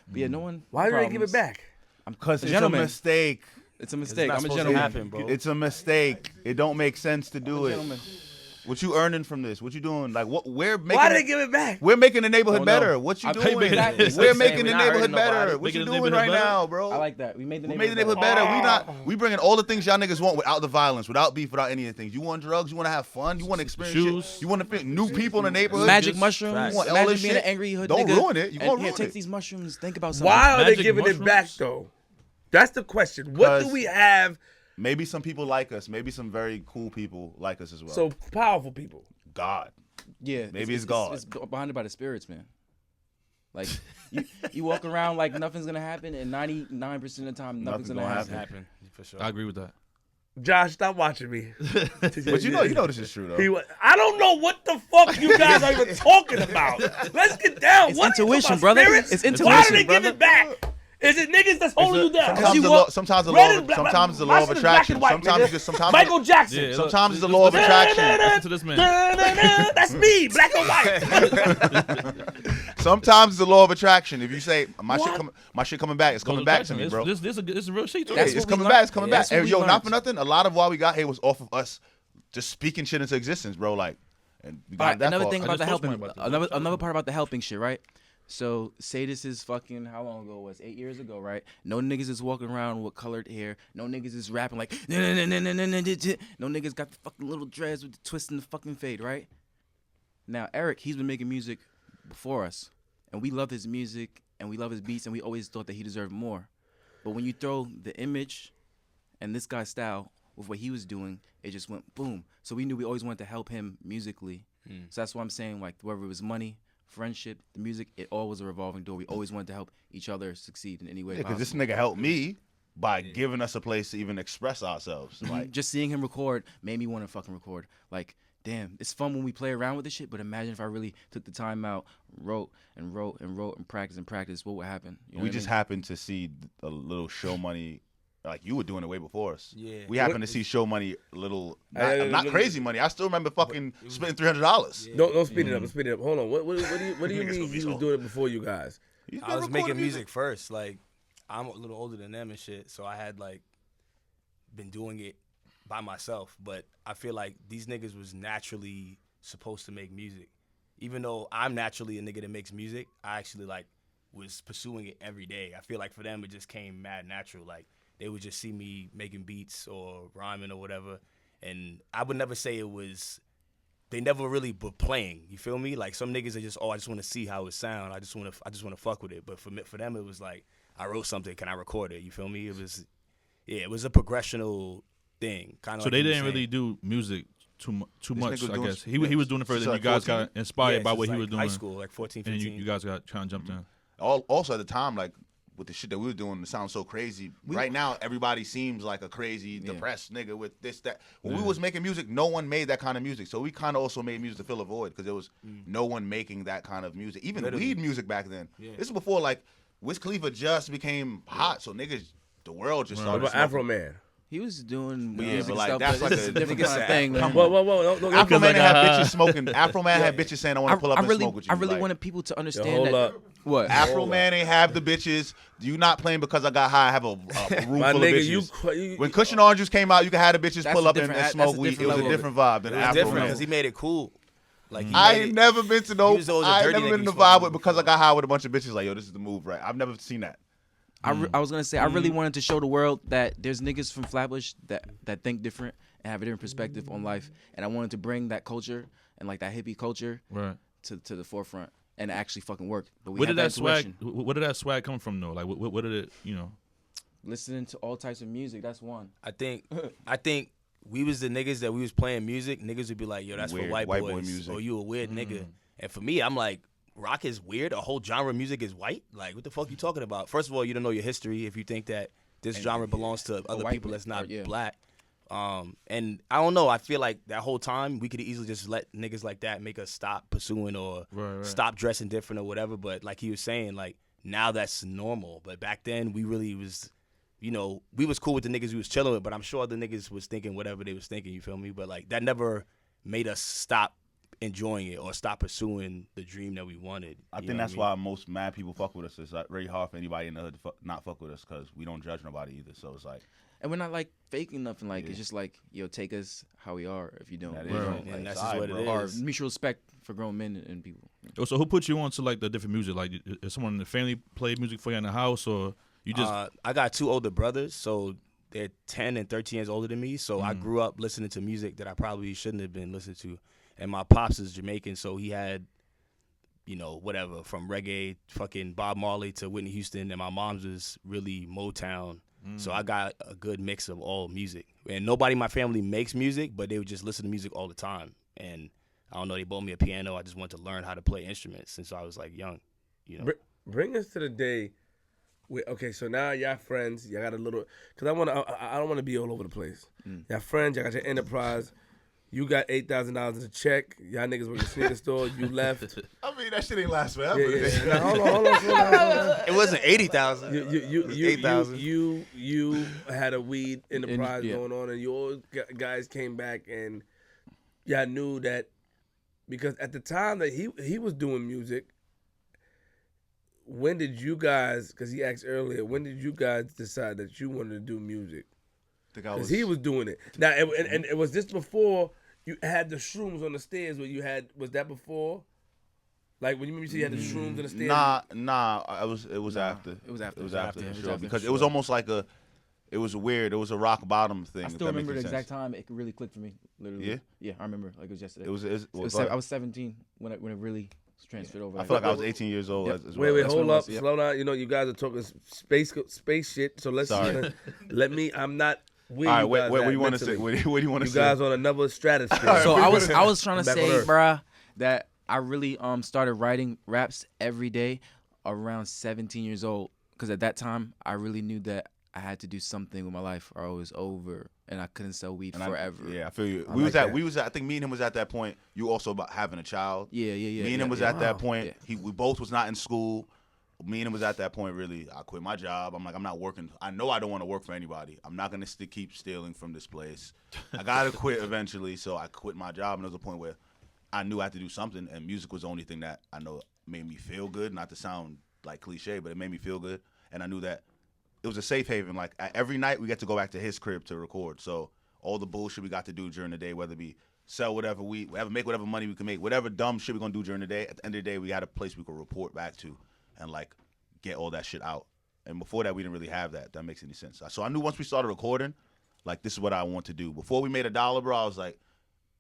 But yeah, no one. Why did they give it problems. back? Because A it's gentleman. a mistake. It's a mistake. not I'm a supposed to gentleman. happen, bro. It's a mistake. It don't make sense to do it. Gentleman. What you earning from this? What you doing? Like what? We're making. Why did they give it back? We're making the neighborhood Oh, no. better. What you I doing? paid back. It's We're like making saying the we're not neighborhood hurting nobody. better. What Making you the doing neighborhood right better? now, bro? I like that. We made the We made the neighborhood neighborhood better. better. We bringing all the things y'all niggas want without the violence, without beef, without any of the things. You want drugs? You want to have fun? You want to experience Shoes. shit? You want to pick new people in the neighborhood? Magic Just mushrooms. facts. You want all Imagine this being shit? an angry hood Don't nigga. ruin it. You and, gonna here, ruin take it. these mushrooms. Think about something. Why are they Magic giving it back mushrooms? though? That's the question. What do Because- we have Maybe some people like us. Maybe some very cool people like us as well. so powerful people? God. Yeah, Maybe it's God. It's behind by the spirits, man. Like you walk around like nothing's gonna happen, and 99% of the time nothing's gonna happen. Happen for sure. I agree with that. Josh, stop watching me. But you know this is true though. I don't know what the fuck you guys are even talking about. Let's get down. It's What are you intuition, talking about, brother. spirits? It's Why do intuition, they give brother. it back? Is it niggas that's holding you down? Sometimes you the walk- law, sometimes the Red law, and black- sometimes the my law of shit is black attraction. and white, Sometimes nigga. you just sometimes Michael Jackson. Yeah, sometimes look, it's the law of listen- attraction. Listen to this man. That's me, black and white. Sometimes it's the law of attraction. If you say my What? shit coming back, it's coming back to me, bro. This is real shit. That's It's what we coming learned. back. It's coming Yeah, back. that's what And we yo, not learned. for nothing. A lot of why we got here was off of us just speaking shit into existence, bro. Like, and we got All right, that another far. thing I about just the told helping, somebody about this. another part about the helping shit, right? So say this is fucking how long ago it was 8 years ago, right? No niggas is walking around with colored hair. No niggas is rapping like no niggas got the fucking little dreads with the twist and the fucking fade, right? Now Eric, he's been making music before us, and we love his music and we love his beats, and we always thought that he deserved more. But when you throw the image and this guy's style with what he was doing, it just went boom. So we knew we always wanted to help him musically. So that's why I'm saying, like, whether it was money, friendship, the music, it all was a revolving door. We always wanted to help each other succeed in any way Because possible. this nigga helped me by giving us a place to even express ourselves. Like, Just seeing him record made me want to fucking record. Like, damn, it's fun when we play around with this shit, but imagine if I really took the time out, wrote and practice, what would happen? You know we what I just mean? happened to see a little show money. Like, you were doing it way before us. Yeah. We happened to see show money a little, not look, crazy money. I still remember fucking spending $300. Don't speed it up. Don't speed it up. Hold on. What do you Niggas mean gonna be he so- was doing it before you guys? He's I been was recording making music first. Like, I'm a little older than them and shit, so I had like been doing it by myself. But I feel like these niggas was naturally supposed to make music. Even though I'm naturally a nigga that makes music, I actually like was pursuing it every day. I feel like for them it just came mad natural. Like, they would just see me making beats or rhyming or whatever, and I would never say it was. They never really were playing. You feel me? Like, some niggas are just, I just want to see how it sound. I just want to fuck with it. But for them, it was like, I wrote something. Can I record it? You feel me? It was, Yeah, it was a progressional thing. Kind of. So they didn't really do music too much, nigga I doing- guess. He was doing it first, since and you like guys 14? got inspired by since, what he like, was doing. High school, like 14, And 15. you guys got trying to jump in. Also at the time, like with the shit that we were doing, it sounds so crazy. Right now, everybody seems like a crazy, depressed nigga with this, that. When we was making music, no one made that kind of music. So we kind of also made music to fill a void because there was no one making that kind of music. Even weed music back then. This is before like Wiz Khalifa just became hot. So niggas, the world just What started. about smoking. Afro Man? He was doing Yeah, music but, like, stuff, that's but like this is a a different nigga kind of said, thing. come man. on. Whoa. Afro Man like, had bitches smoking. Afro Man had bitches saying, "I want to pull up and really, smoke with you." I really Like, wanted people to understand hold that. up. What? Afro Man ain't have the bitches. You not playing because I got high. I have a room My full nigga, of bitches. you When Cushion Orange Juice came out, you could have the bitches That's pull a up and different- smoke that's a weed. It different was a level of different vibe than It was Afro different Man. because he made it cool. Like I made ain't it- never been to no. He was always a I ain't dirty never nigga been in the you smoke vibe with weed because I before. got high with a bunch of bitches. Like, yo, this is the move, right? I've never seen that. I was gonna say I really wanted to show the world that there's niggas from Flatbush that think different and have a different perspective on life, and I wanted to bring that culture and like that hippie culture Right. to the forefront and actually fucking work. But we Where had did that swag? intuition. Where did that swag come from though? Like, what did it? Listening to all types of music. That's one. I think we was the niggas that we was playing music. Niggas would be like, "Yo, that's Weird for white white boys." boy music. Or you a weird nigga. And for me, I'm like, rock is weird. A whole genre of music is white. Like, what the fuck you talking about? First of all, you don't know your history if you think that this genre belongs to other white people man, that's not or, yeah. black. And I don't know. I feel like that whole time we could easily just let niggas like that make us stop pursuing or Right. stop dressing different or whatever. But like he was saying, like now that's normal. But back then we really was, we was cool with the niggas we was chilling with. But I'm sure the niggas was thinking whatever they was thinking. You feel me? But like that never made us stop enjoying it or stop pursuing the dream that we wanted. I You think know that's what why most mad people fuck with us. It's like very hard for anybody in the hood to not fuck with us because we don't judge nobody either. So it's like, And we're not like faking nothing. Like it's just like, yo, take us how we are. If you don't, That you is don't, right. like, And that's Sorry, just what bro. it or is. mutual respect for grown men and people. So who put you on to like the different music? Like, is someone in the family play music for you in the house, or you just? I got 2 older brothers, so they're 10 and 13 years older than me. So I grew up listening to music that I probably shouldn't have been listening to. And my pops is Jamaican, so he had, whatever, from reggae, fucking Bob Marley to Whitney Houston. And my mom's was really Motown. So I got a good mix of all music. And nobody in my family makes music, but they would just listen to music all the time. And I don't know, they bought me a piano. I just wanted to learn how to play instruments since I was like young. Bring us to the day. Okay, so now y'all friends. Y'all got a little. Cause I don't want to be all over the place. Y'all friends. Y'all got your enterprise. You got $8,000 in a check. Y'all niggas went to the sneaker store. You left. I mean, that shit ain't last forever. Yeah. Now, hold on. Slow down. It wasn't 80,000. You 8,000. you had a weed enterprise yeah. going on, and you all guys came back, and y'all knew that because at the time that he was doing music. When did you guys? Because he asked earlier. When did you guys decide that you wanted to do music? Because he was doing it. Now, and it was this before you had the shrooms on the stairs. Where you had was that before? Like when you said you had the shrooms on the stairs. Nah. It was after. It was after. It was It was after, after. for It was sure. after, Because for it was sure. almost like it was weird. It was a rock bottom thing. I if still that makes remember the any exact sense. time it really clicked for me. Literally. Yeah? Yeah, I remember. Like it was yesterday. It was. I was 17 when it really transferred over. I feel like I was 18 years old Yep. as well. Wait, That's hold what it up, was, yep. slow down. You guys are talking space shit. So let's Sorry. let me. I'm not. Where All right, you guys what at do you want to say? mentally. What do you want to You say? guys on another stratosphere. So I was trying to Back on say, Earth. bruh, that I really started writing raps every day around 17 years old. Because at that time, I really knew that I had to do something with my life or I was over and I couldn't sell weed forever. I feel you. I We like was that. I think me and him was at that point. You also about having a child. Yeah. Me and him was yeah. at that point. Yeah. We both was not in school. Me and him was at that point. Really, I quit my job. I'm like, I'm not working. I know I don't want to work for anybody. I'm not gonna keep stealing from this place. I gotta quit eventually. So I quit my job, and there was a point where I knew I had to do something, and music was the only thing that I know made me feel good. Not to sound like cliche, but it made me feel good, and I knew that it was a safe haven. Like every night, we get to go back to his crib to record. So all the bullshit we got to do during the day, whether it be sell whatever make whatever money we can make, whatever dumb shit we're gonna do during the day. At the end of the day, we had a place we could report back to and like get all that shit out. And before that, we didn't really have that. If that makes any sense. So I knew once we started recording, like this is what I want to do. Before we made $1, bro, I was like,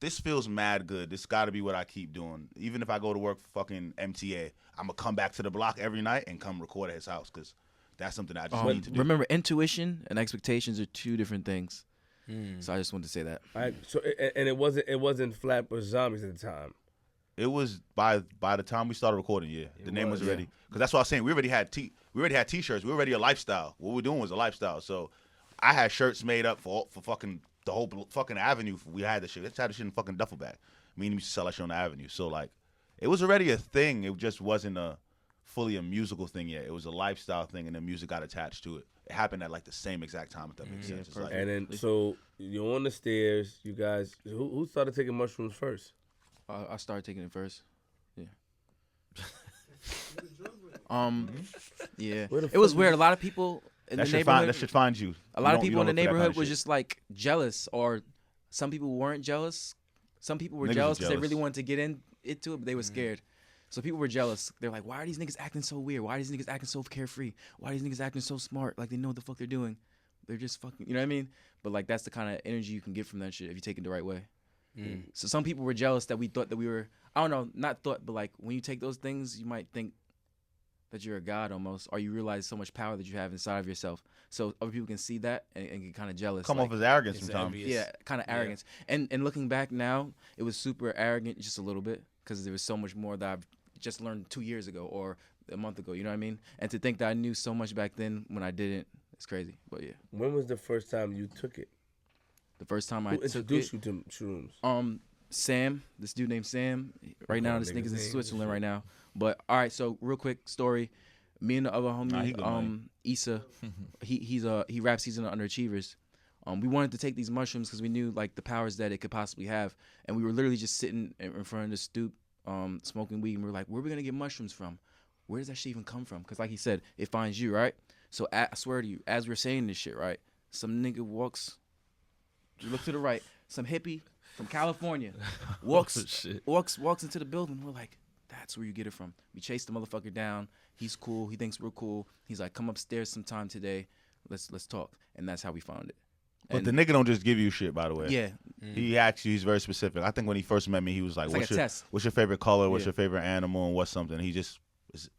this feels mad good. This got to be what I keep doing. Even if I go to work for fucking MTA, I'm gonna come back to the block every night and come record at his house because that's something that I just need to do. Remember, intuition and expectations are two different things. So I just wanted to say that. All right, so and it wasn't Flatbush Zombies at the time. It was by the time we started recording. Yeah, the name was already because that's what I was saying. We already had T-shirts. We were already a lifestyle. What we were doing was a lifestyle. So I had shirts made up for fucking the whole fucking avenue. We had the shit. Let's have the shit in fucking duffel bag. Me and we used to sell that shit on the avenue. So like, it was already a thing. It just wasn't fully a musical thing yet. It was a lifestyle thing, and the music got attached to it. It happened at like the same exact time, if that makes sense. It's like, And then so you're on the stairs. You guys, who started taking mushrooms first? I started taking it first. Yeah. Yeah. It was weird. A lot of people in the neighborhood. that shit finds you. A lot of people in the neighborhood were just like jealous, or some people weren't jealous. Some people were jealous because they really wanted to get into it, but they were scared. So people were jealous. They're like, why are these niggas acting so weird? Why are these niggas acting so carefree? Why are these niggas acting so smart? Like they know what the fuck they're doing. They're just fucking, you know what I mean? But like that's the kind of energy you can get from that shit if you take it the right way. So some people were jealous that we thought that we were, I don't know, not thought, but like when you take those things, you might think that you're a god almost, or you realize so much power that you have inside of yourself. So other people can see that and get kind of jealous. Come off as arrogance sometimes. envious. Yeah, kind of arrogance. And looking back now, it was super arrogant just a little bit because there was so much more that I've just learned 2 years ago or a month ago, you know what I mean? And to think that I knew so much back then when I didn't, it's crazy. But yeah. When was the first time you took it? The first time Who I took introduced it, you to shrooms? Sam, this dude named Sam. Right now, this nigga's in Switzerland right now. But all right, so real quick story. Me and the other homie, Issa, he raps. He's in the Underachievers. We wanted to take these mushrooms because we knew like the powers that it could possibly have, and we were literally just sitting in front of the stoop, smoking weed, and we were like, where are we gonna get mushrooms from? Where does that shit even come from? Because like he said, it finds you, right? So I swear to you, as we're saying this shit, right, some nigga walks. You look to the right, some hippie from California walks into the building. We're like, that's where you get it from. We chase the motherfucker down. He's cool. He thinks we're cool. He's like, come upstairs sometime today. Let's talk. And that's how we found it. But the nigga don't just give you shit, by the way. Yeah. He asks you. He's very specific. I think when he first met me, he was like, what's your favorite color? What's your favorite animal? And what's something? He just,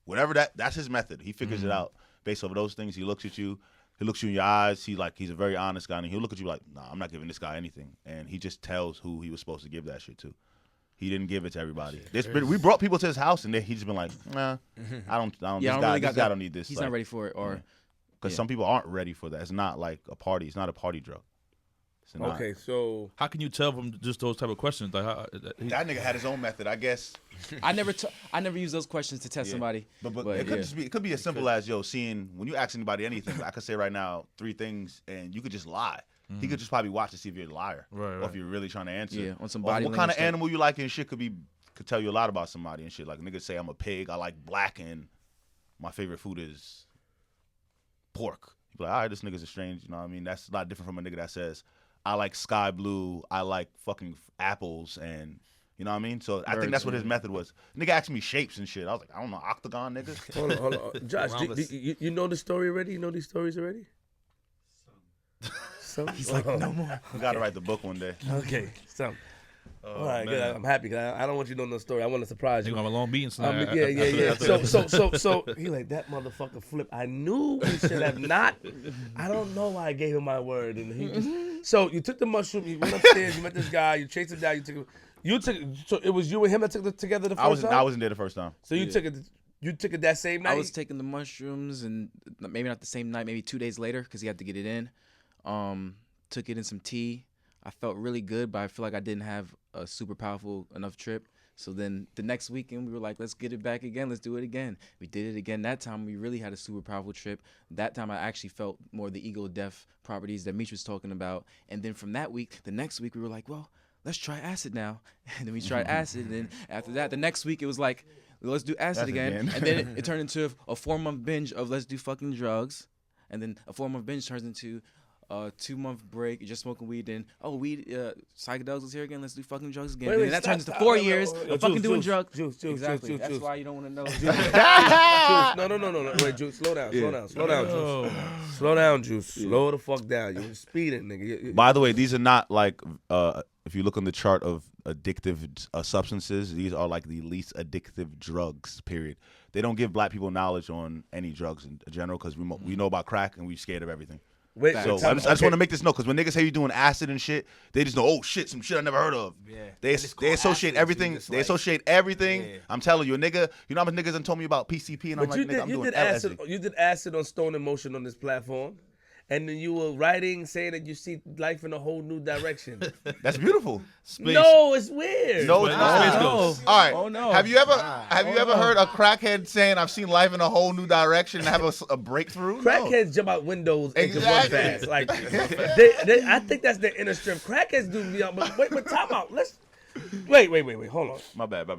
whatever that's his method. He figures it out based off of those things. He looks at you. He looks you in your eyes. He's a very honest guy. And he'll look at you like, nah, I'm not giving this guy anything. And he just tells who he was supposed to give that shit to. He didn't give it to everybody. We brought people to his house, and he's just been like, nah, I don't. This guy don't need this. He's not ready for it, or because some people aren't ready for that. It's not like a party. It's not a party drug. Okay, so how can you tell from just those type of questions? Like that nigga had his own method, I guess. I never use those questions to test somebody. But it could be as simple as seeing when you ask anybody anything. I could say right now 3 things, and you could just lie. He could just probably watch to see if you're a liar, or if you're really trying to answer. Yeah, on some body. What kind of animal you like and shit could tell you a lot about somebody and shit. Like niggas say I'm a pig, I like black, and my favorite food is pork. You be like, all right, this nigga's a strange. You know what I mean? That's a lot different from a nigga that says I like sky blue, I like fucking apples, and you know what I mean? So I think that's what his method was. Nigga asked me shapes and shit. I was like, I don't know, octagon, nigga. Hold on. Josh, you know the story already? You know these stories already? Some. He's like, no more. We gotta write the book one day. Okay, some. All right, good. I'm happy because I don't want you to know no story. I want to surprise you. You're gonna have a long meeting tonight. Yeah. So he like, that motherfucker Flip. I knew we should have not. I don't know why I gave him my word. And he just, so you took the mushroom, you went upstairs, you met this guy, you chased him down, so it was you and him that took it together the first time? I wasn't there the first time. So you took it that same night? I was taking the mushrooms, and maybe not the same night, maybe 2 days later, because he had to get it in. Took it in some tea. I felt really good, but I feel like I didn't have a super powerful enough trip. So then the next weekend, we were like, let's get it back again. Let's do it again. We did it again. That time, we really had a super powerful trip. That time, I actually felt more the ego death properties that Meech was talking about. And then from that week, the next week, we were like, well, let's try acid now. And then we tried acid. And then after that, the next week, it was like, let's do acid again. And then it turned into a 4-month binge of let's do fucking drugs. And then a 4-month binge turns into a 2-month break, you're just smoking weed, then psychedelics is here again, let's do fucking drugs again. Wait, and that turns into 4 years of fucking doing drugs. Juice, exactly. That's why you don't want to know. No. Wait, Juice, slow down, Juice. Slow down, Juice. Slow the fuck down. You're speeding, nigga. By the way, these are not like if you look on the chart of addictive substances. These are like the least addictive drugs. Period. They don't give black people knowledge on any drugs in general because we know about crack and we scared of everything. Wait, So I just want to make this note because when niggas say you doing acid and shit, they just know, oh shit, some shit I never heard of. Yeah. They associate everything. They associate everything. Yeah. I'm telling you, a nigga. You know how many niggas done told me about PCP and I'm But like, nigga, I'm doing acid. LSD. You did acid on Stone in Motion on this platform, and then you were writing saying that you see life in a whole new direction. That's beautiful. Space. No, it's weird. No, it's Space not. Ghost. All right. Oh, no. Have you ever heard a crackhead saying I've seen life in a whole new direction and have a breakthrough? Crackheads jump out windows and can run Exactly. fast. Like, I think that's their inner strength. Crackheads do beyond. But time out. Wait. Hold on. My bad.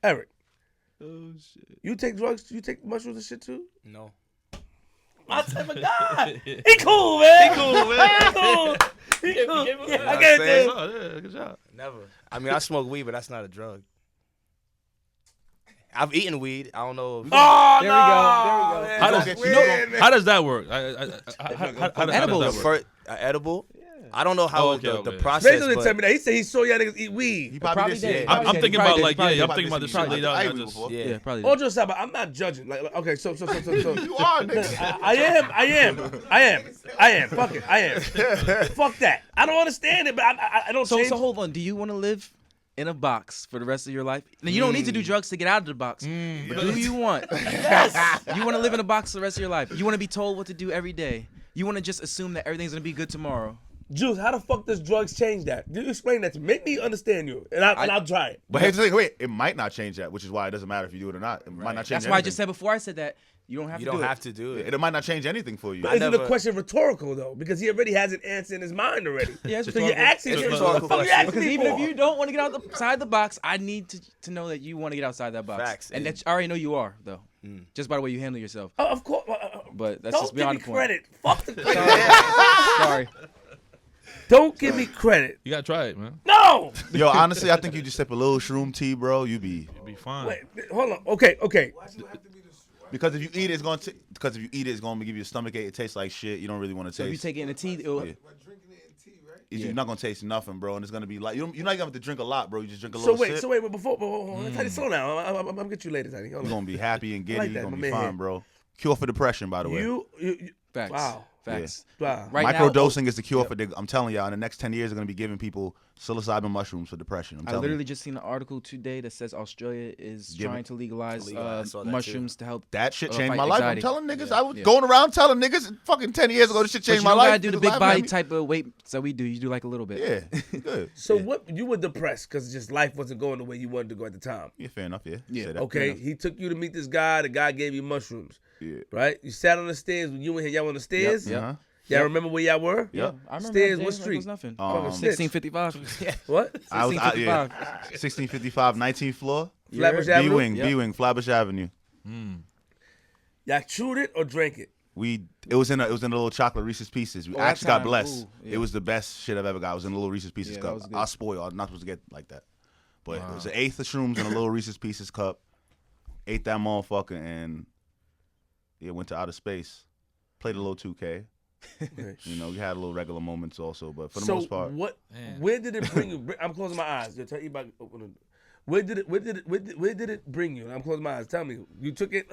Eric. Oh shit. You take drugs? You take mushrooms and shit too? No. My type of guy. He cool, man. He cool. Yeah, I get it. Oh, yeah, good job. Never. I mean, I smoke weed, but that's not a drug. I've eaten weed. I don't know. Oh, There we go. man. How That's does, weird, how does that work? How Edible. does that work? Edible. I don't know how okay, the okay. process. Basically, but tell me that. He said he saw y'all niggas eat weed. He Probably probably did. did. Yeah. I'm Probably thinking did. about He like, probably yeah, did. I'm thinking about this shit laid out. I I ate just, before. Yeah. Yeah, probably. All jokes aside, but I'm not judging. Like, okay, so You are, nigga. I am. Fuck it, I am. Fuck that. I don't understand it, but I don't So change. hold on. Do you want to live in a box for the rest of your life? Now, you don't need to do drugs to get out of the box. But do you want? Yes. You want to live in a box the rest of your life? You want to be told what to do every day? You want to just assume that everything's gonna be good tomorrow? Juice, how the fuck does drugs change that? You explain that to me. Make me understand you, and I'll try it. But here's the thing. Wait, it might not change that, which is why it doesn't matter if you do it or not. It might not change. That's why I anything. just said before I said that you don't have You to don't do have it. to do it. It might not change anything for you. But isn't the never- question rhetorical though? Because he already has an answer in his mind already. Yeah, it's so you're rhetorical. asking It's him, rhetorical what the fuck you question. asking Because me even for? if you don't want to get outside the box, I need to know that you want to get outside that box. Facts. And that's, I already know you are though, just by the way you handle yourself. Of course. But that's Don't just give me beyond the point. credit. Fuck the credit. Sorry. Don't give me credit. you gotta try it, man. No. Yo, honestly, I think you just sip a little shroom tea, bro. You be You'll be fine. Wait, hold on. Okay. because if you eat it, it's gonna give you a stomach ache. It tastes like shit. You don't really want to So if you taste. take it in a tea, it'll, Yeah. You're not gonna taste nothing, bro, and it's gonna be like you're not gonna have to drink a lot, bro. You just drink a So little wait, sip. but before, Tiny, slow down. I'm gonna get you later, Tiny. Hold You're on. gonna be happy and giddy. like that, You're gonna my be man fine, here. bro. Cure for depression, by the way. You facts. Wow. Facts. wow. Right now, Microdosing is the cure for. I'm telling y'all, in the next 10 years, they're gonna be giving people psilocybin mushrooms for depression. I'm I telling literally you. just seen an article today that says Australia is Give trying it- to legalize I saw that too. mushrooms to help. That shit uh, changed fight my life. anxiety. I'm telling niggas. Yeah. I was Yeah. going around telling niggas fucking 10 years ago this shit But changed you my don't life. gotta do the Niggas big laughing at body me. type of weights that we do. You do like a little bit. Yeah, good. So what? You were depressed because just life wasn't going the way you wanted to go at the time. Yeah, fair enough. Yeah. Yeah. Say that. Okay. He took you to meet this guy. The guy gave you mushrooms. Yeah. Right. You sat on the stairs when you and him. Y'all on the stairs. Yep. Uh-huh. Y'all remember where y'all were? Yep. I remember Stairs, that what day, like street? it was nothing. Um, 1655. What? I was, yeah. 1655. 1655, 19th floor. Flatbush B Avenue. wing, Yep. B wing, Flatbush Avenue. Y'all chewed it or drank it? It was in a little chocolate Reese's Pieces. We Oh, that actually got time, blessed. ooh, yeah. It was the best shit I've ever got. It was in a little Reese's Pieces Yeah, that cup. was good. I was spoiled. I'm not supposed to get like that. But it was an eighth of shrooms in a little Reese's Pieces cup. Ate that motherfucker and went to outer space. Played a little 2K. You know, we had a little regular moments also, but for the most part, what? Man. Where did it bring you? I'm closing my eyes. Tell you about. Where did it bring you? I'm closing my eyes. Tell me. You took it.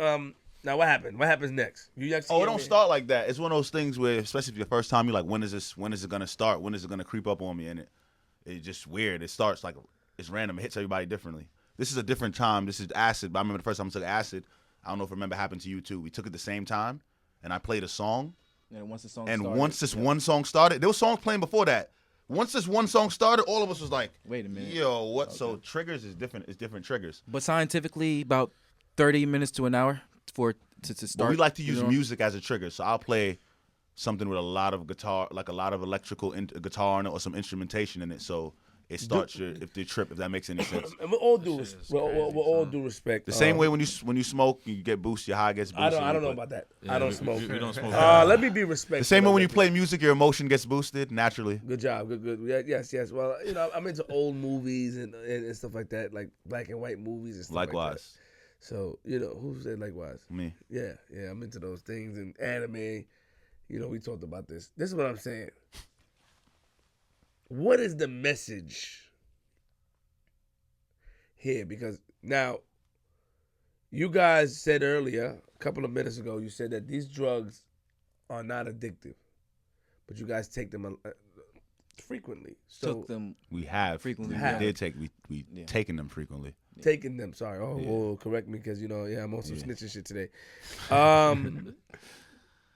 Now what happened? What happens next? You actually it don't start like that. It's one of those things where, especially if your first time, you're like, when is it gonna start? When is it gonna creep up on me? And it's just weird. It starts like it's random. It hits everybody differently. This is a different time. This is acid. But I remember the first time I took acid. I don't know if it remember happened to you too. We took it the same time, and I played a song. And once the song And started, once this one song started, there was songs playing before that. Once this one song started, all of us was like, Wait a minute. Yo, what? So triggers is different. It's different triggers. But scientifically, about 30 minutes to an hour to start. But we like to use you know? music as a trigger. So I'll play something with a lot of guitar, like a lot of electrical guitar in it or some instrumentation in it. So it starts if the trip, if that makes any sense. And with all due respect, The same way when you smoke, you get boosted, your high gets boosted. I don't know about that. I don't smoke. We don't smoke. Let me be respectful. The same way when you of that. play music, your emotion gets boosted naturally. Good job. Good. Yeah, yes. Well, you know, I'm into old movies and stuff like that, like black and white movies and stuff like that. Likewise. So, you know, who said likewise? Me. Yeah, I'm into those things and anime. You know, we talked about this. This is what I'm saying. What is the message here because now you guys said earlier, a couple of minutes ago, you said that these drugs are not addictive, but you guys take them frequently. So Took them. We have Frequently, We yeah. did take we taken them frequently. taking them. Sorry. Oh, Yeah. whoa, correct me because I'm on some Yeah. snitching shit today.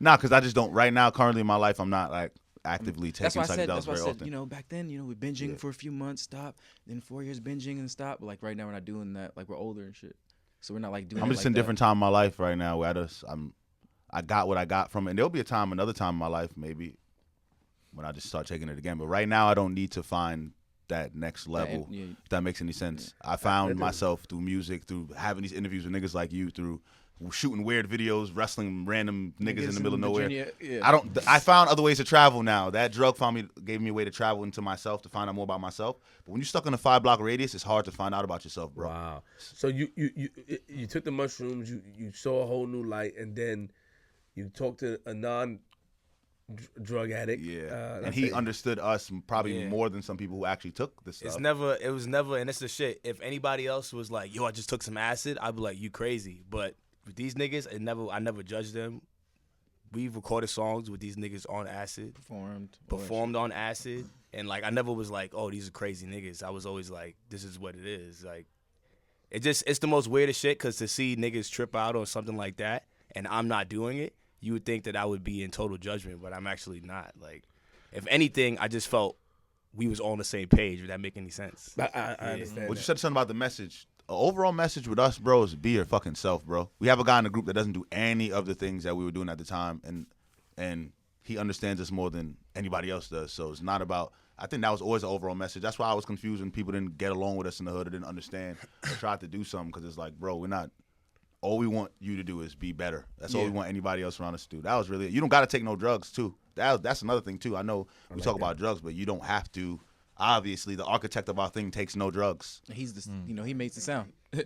Nah, because I just don't. Right now, currently in my life, I'm not like actively taking That's why I said. psychedelics That's why I very said. often. Back then, we're binging Yeah. for a few months, stop. Then 4 years binging and stop. But like right now, we're not doing that. Like we're older and shit, so we're not like doing. I'm it just like in a that. different time in my life right now where I got what I got from it. And there'll be another time in my life maybe when I just start taking it again. But right now, I don't need to find that next level. Yeah. If that makes any sense. I found myself through music, through having these interviews with niggas like you, through shooting weird videos, wrestling random niggas in the middle of nowhere. Yeah. I found other ways to travel now. That drug gave me a way to travel into myself, to find out more about myself. But when you're stuck in a 5-block radius, it's hard to find out about yourself, bro. Wow. So you took the mushrooms, you saw a whole new light, and then you talked to a non-drug addict. Yeah. And let's he say- understood us probably Yeah. more than some people who actually took the stuff. It was never, and it's the shit. If anybody else was like, yo, I just took some acid, I'd be like, you crazy. But with these niggas, I never judged them. We've recorded songs with these niggas on acid, performed on acid, and like I never was like, oh, these are crazy niggas. I was always like, this is what it is. Like, it's the most weirdest shit because to see niggas trip out on something like that, and I'm not doing it, you would think that I would be in total judgment, but I'm actually not. Like, if anything, I just felt we was all on the same page. Would that make any sense? I understand. Well, you said something about the message. An overall message with us, bro, is be your fucking self, bro. We have a guy in the group that doesn't do any of the things that we were doing at the time, and he understands us more than anybody else does. So it's not about. I think that was always the overall message. That's why I was confused when people didn't get along with us in the hood or didn't understand or tried to do something, because it's like, bro, we're not. All we want you to do is be better. That's all we want anybody else around us to do. That was really it. You don't got to take no drugs, too. That's another thing, too. I know we talk about drugs, but you don't have to. Obviously, the architect of our thing takes no drugs. He's the he makes the sound. There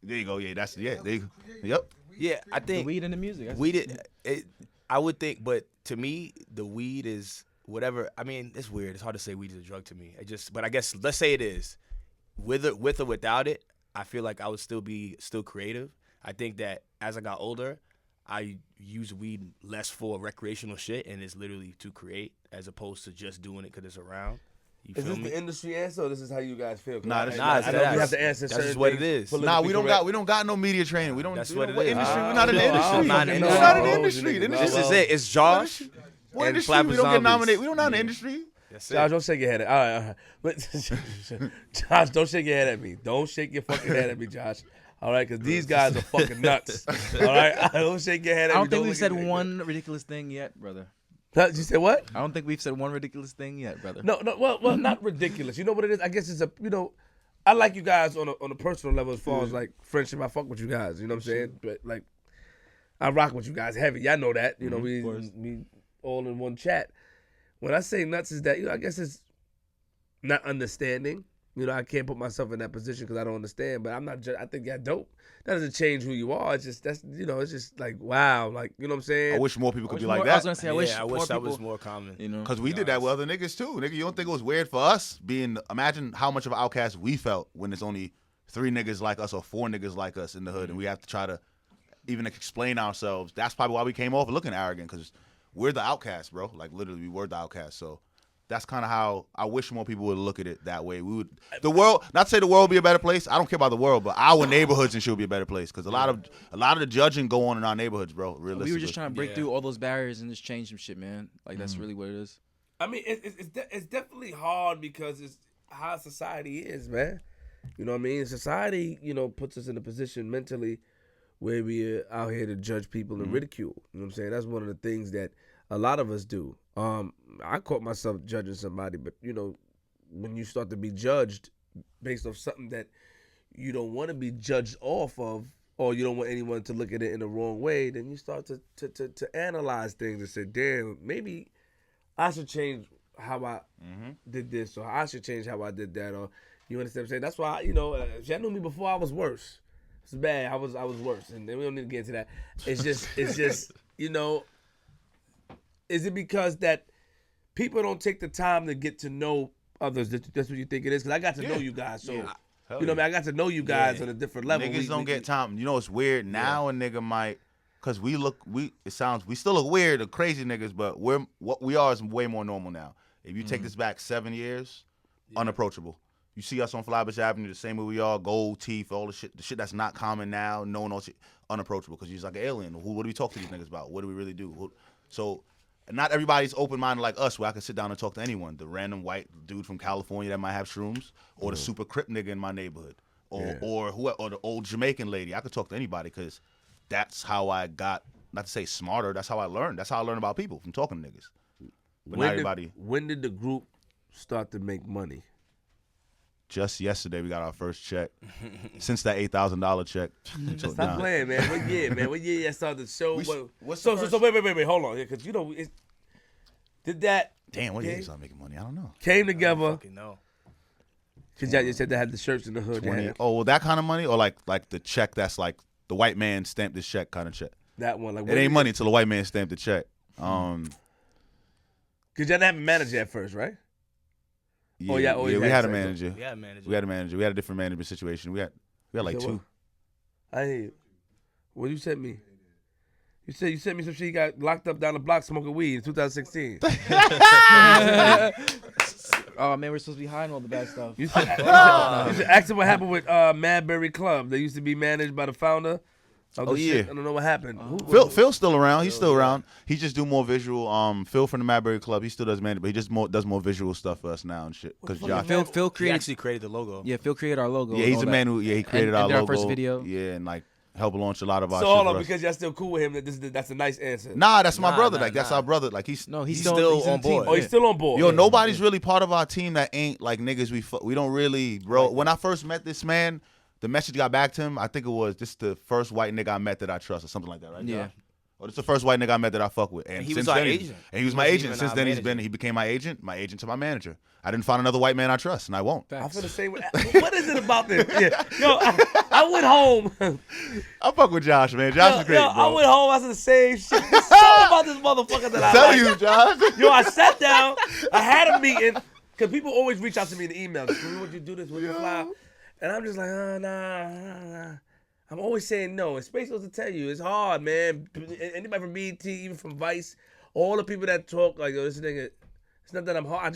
you go. Yeah, there you go. Yep. Yeah, I The think weed and the music. I would think, but to me, the weed is whatever. I mean, it's weird. It's hard to say weed is a drug to me. But I guess let's say it is. With or without it, I feel like I would still be creative. I think that as I got older, I use weed less for recreational shit, and it's literally to create as opposed to just doing it because it's around. You Is feel this me? the industry answer, or this is how you guys feel? 'Cause Nah, I this- know nah, it's you that. have to answer That's certain just what it things is. Nah, politically we don't correct. got no media training. We don't. That's we what don't- it what is. industry? We're not in the I don't industry. know. I'm not in We're the not in the industry. industry. The Well, industry- This is it. It's Josh What and industry? We Flatbush don't get Zombies. nominated. We don't know in the industry. That's it. Josh, don't shake your head. All right. But Josh, don't shake your head at me. Don't shake your fucking head at me, Josh. All right, because these guys are fucking nuts. All right, don't shake your head at me. I don't think we've look said at me. one ridiculous thing yet, brother. You said what? I don't think we've said one ridiculous thing yet, brother. No, well, not ridiculous. You know what it is? I guess it's I like you guys on a personal level as far as like friendship. I fuck with you guys. You know what I'm saying? But like, I rock with you guys heavy. Y'all know that. You know, we all in one chat. When I say nuts, is that I guess it's not understanding. I can't put myself in that position because I don't understand. But I'm not. I think y'all dope. That doesn't change who you are. It's just it's just like wow, like you know what I'm saying. I wish more people could be like I was that. gonna say, I wish more that people, was more common. Because we did that with other niggas too. Nigga, you don't think it was weird for us imagine how much of an outcast we felt when there's only 3 niggas like us or 4 niggas like us in the hood, and we have to try to even explain ourselves. That's probably why we came off looking arrogant, because we're the outcast, bro. Like literally, we were the outcast. So that's kind of how I wish more people would look at it that way. We would the world, not to say the world would be a better place. I don't care about the world, but our neighborhoods and shit would be a better place, because a lot of the judging go on in our neighborhoods, bro. Realistically, we were just trying to break through all those barriers and just change some shit, man. Like that's really what it is. I mean, it's definitely hard because it's how society is, man. You know what I mean? Society, puts us in a position mentally where we're out here to judge people and ridicule. You know what I'm saying? That's one of the things that a lot of us do. I caught myself judging somebody, but when you start to be judged based off something that you don't want to be judged off of, or you don't want anyone to look at it in the wrong way, then you start to analyze things and say, damn, maybe I should change how I did this, or I should change how I did that, or you understand what I'm saying? That's why, if y'all knew me before, I was worse. It's bad. I was worse, and we don't need to get into that. It's just, is it because that people don't take the time to get to know others? That's what you think it is? Because I got to know you guys, so Hell You know what I yeah. mean? I got to know you guys Yeah. on a different level. Niggas don't get time. You know it's weird now. A nigga might, cause we still look weird, the crazy niggas, but what we are is way more normal now. If you take this back 7 years, unapproachable. You see us on Flatbush Avenue, the same way we are, gold teeth, all the shit that's not common now, no one else, unapproachable, because you're like an alien. What do we talk to these niggas about? What do we really do? So, not everybody's open-minded like us, where I can sit down and talk to anyone. The random white dude from California that might have shrooms, or the super crip nigga in my neighborhood, or the old Jamaican lady. I could talk to anybody, because that's how I got, not to say smarter, that's how I learned. That's how I learned about people, from talking to niggas. But not everybody. When did the group start to make money? Just yesterday, we got our first check. Since that $8,000 check. Stop playing, man. What year, man? What year y'all started the show? So Wait, hold on. Because, did that... Damn, what year you start making money? I don't know. Came together. Fucking no. Because y'all just said they had the shirts in the hood. 20. Oh, well, that kind of money? Or like the check that's like the white man stamped this check kind of check? That one. Like, It ain't money until the white man stamped the check. Because y'all didn't have a manager at first, right? Yeah, we had a manager. We had a manager. We had a manager. We had a different management situation. We had like two. I hear you. What you sent me? You sent me some shit. You got locked up down the block smoking weed in 2016. Oh man, we're supposed to be hiding all the bad stuff. You should ask him what happened with Madberry Club. They used to be managed by the founder. Oh yeah. Shit. I don't know what happened. Phil's still around. He's still around. He just do more visual. Phil from the Madberry Club. He still does manage, but he just does more visual stuff for us now and shit. Because Josh, Phil He created. actually created the logo. Yeah, Phil created our logo. yeah, and he's all a that. man who he created our and did logo. our first video. Yeah, and like helped launch a lot of our. So shit hold for on, us. because y'all still cool with him. That's a nice answer. Nah, that's my Nah, brother. nah, Like that's nah. our brother. Like he's He's on in the team. board. Oh, he's still on board. Yo, nobody's really part of our team that ain't like niggas. We don't really, bro. When I first met this man, the message got back to him. I think it was this the first white nigga I met that I trust, or something like that, right? Yeah. Josh? Or this the first white nigga I met that I fuck with. And he since was our then, agent. And he was my He wasn't agent. even Since our then, manager. he became my agent to my manager. I didn't find another white man I trust, and I won't. I feel the same way. What is it about this? Yeah. Yo, I went home. I fuck with Josh, man. Josh is great, bro. I went home. I said the same shit. There's something about this motherfucker that I Tell like. you, Josh. Yo, I sat down. I had a meeting because people always reach out to me in the emails. Would you do this? Would you fly? And I'm just like, nah. I'm always saying no. And Space goes to tell you, it's hard, man. Anybody from BET, even from Vice, all the people that talk like, yo, this nigga, it's not that I'm hard.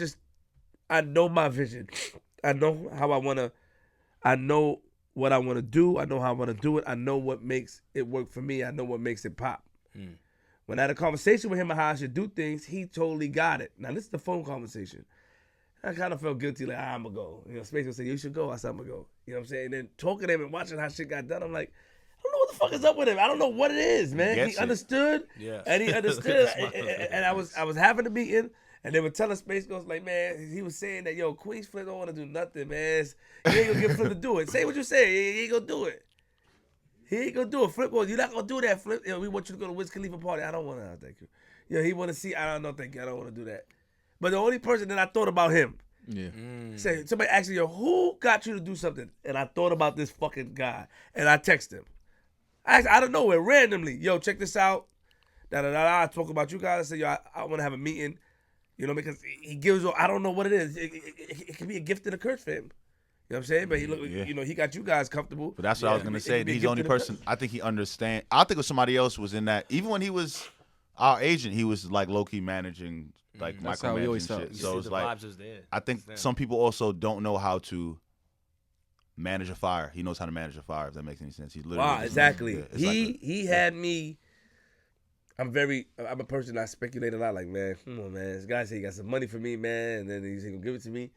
I know my vision. I know how I know what I want to do. I know how I want to do it. I know what makes it work for me. I know what makes it pop. When I had a conversation with him on how I should do things, he totally got it. Now, this is the phone conversation. I kind of felt guilty, like, I'm going to go. You know, Space would say, you should go. I said, I'm going to go. You know what I'm saying? And then talking to him and watching how shit got done, I'm like, I don't know what the fuck is up with him. I don't know what it is, man. He understood. Yeah. And he understood. and I was having a meeting, and they were telling Space Ghost, like, man, he was saying that, yo, Queens Flip don't want to do nothing, man. You ain't going to get Flip to do it. Say what you say. He ain't going to do it. He ain't going to do it. Flip, you're not going to do that, Flip. Yo, we want you to go to Wiz Khalifa party. I don't want to, thank you. Yo, he want to see, I don't know, thank you. I don't want to do that. But the only person that I thought about him, say, somebody asked me, yo, who got you to do something? And I thought about this fucking guy. And I text him. I don't know, randomly. Yo, check this out. I talk about you guys. I say, yo, I want to have a meeting. You know, because he gives, I don't know what it is. It could be a gift and a curse for him. You know what I'm saying? But he look, you know, he got you guys comfortable. But that's what I was gonna say. He's the only person. I think he understands. I think if somebody else was in that, even when he was our agent, he was like low key managing, like micromanaging shit. So it's like, I think some people also don't know how to manage a fire. He knows how to manage a fire. If that makes any sense. He's literally exactly. He had me. I'm a person that speculate a lot. Like, man, come on, man. This guy said he got some money for me, man, and then he's gonna give it to me.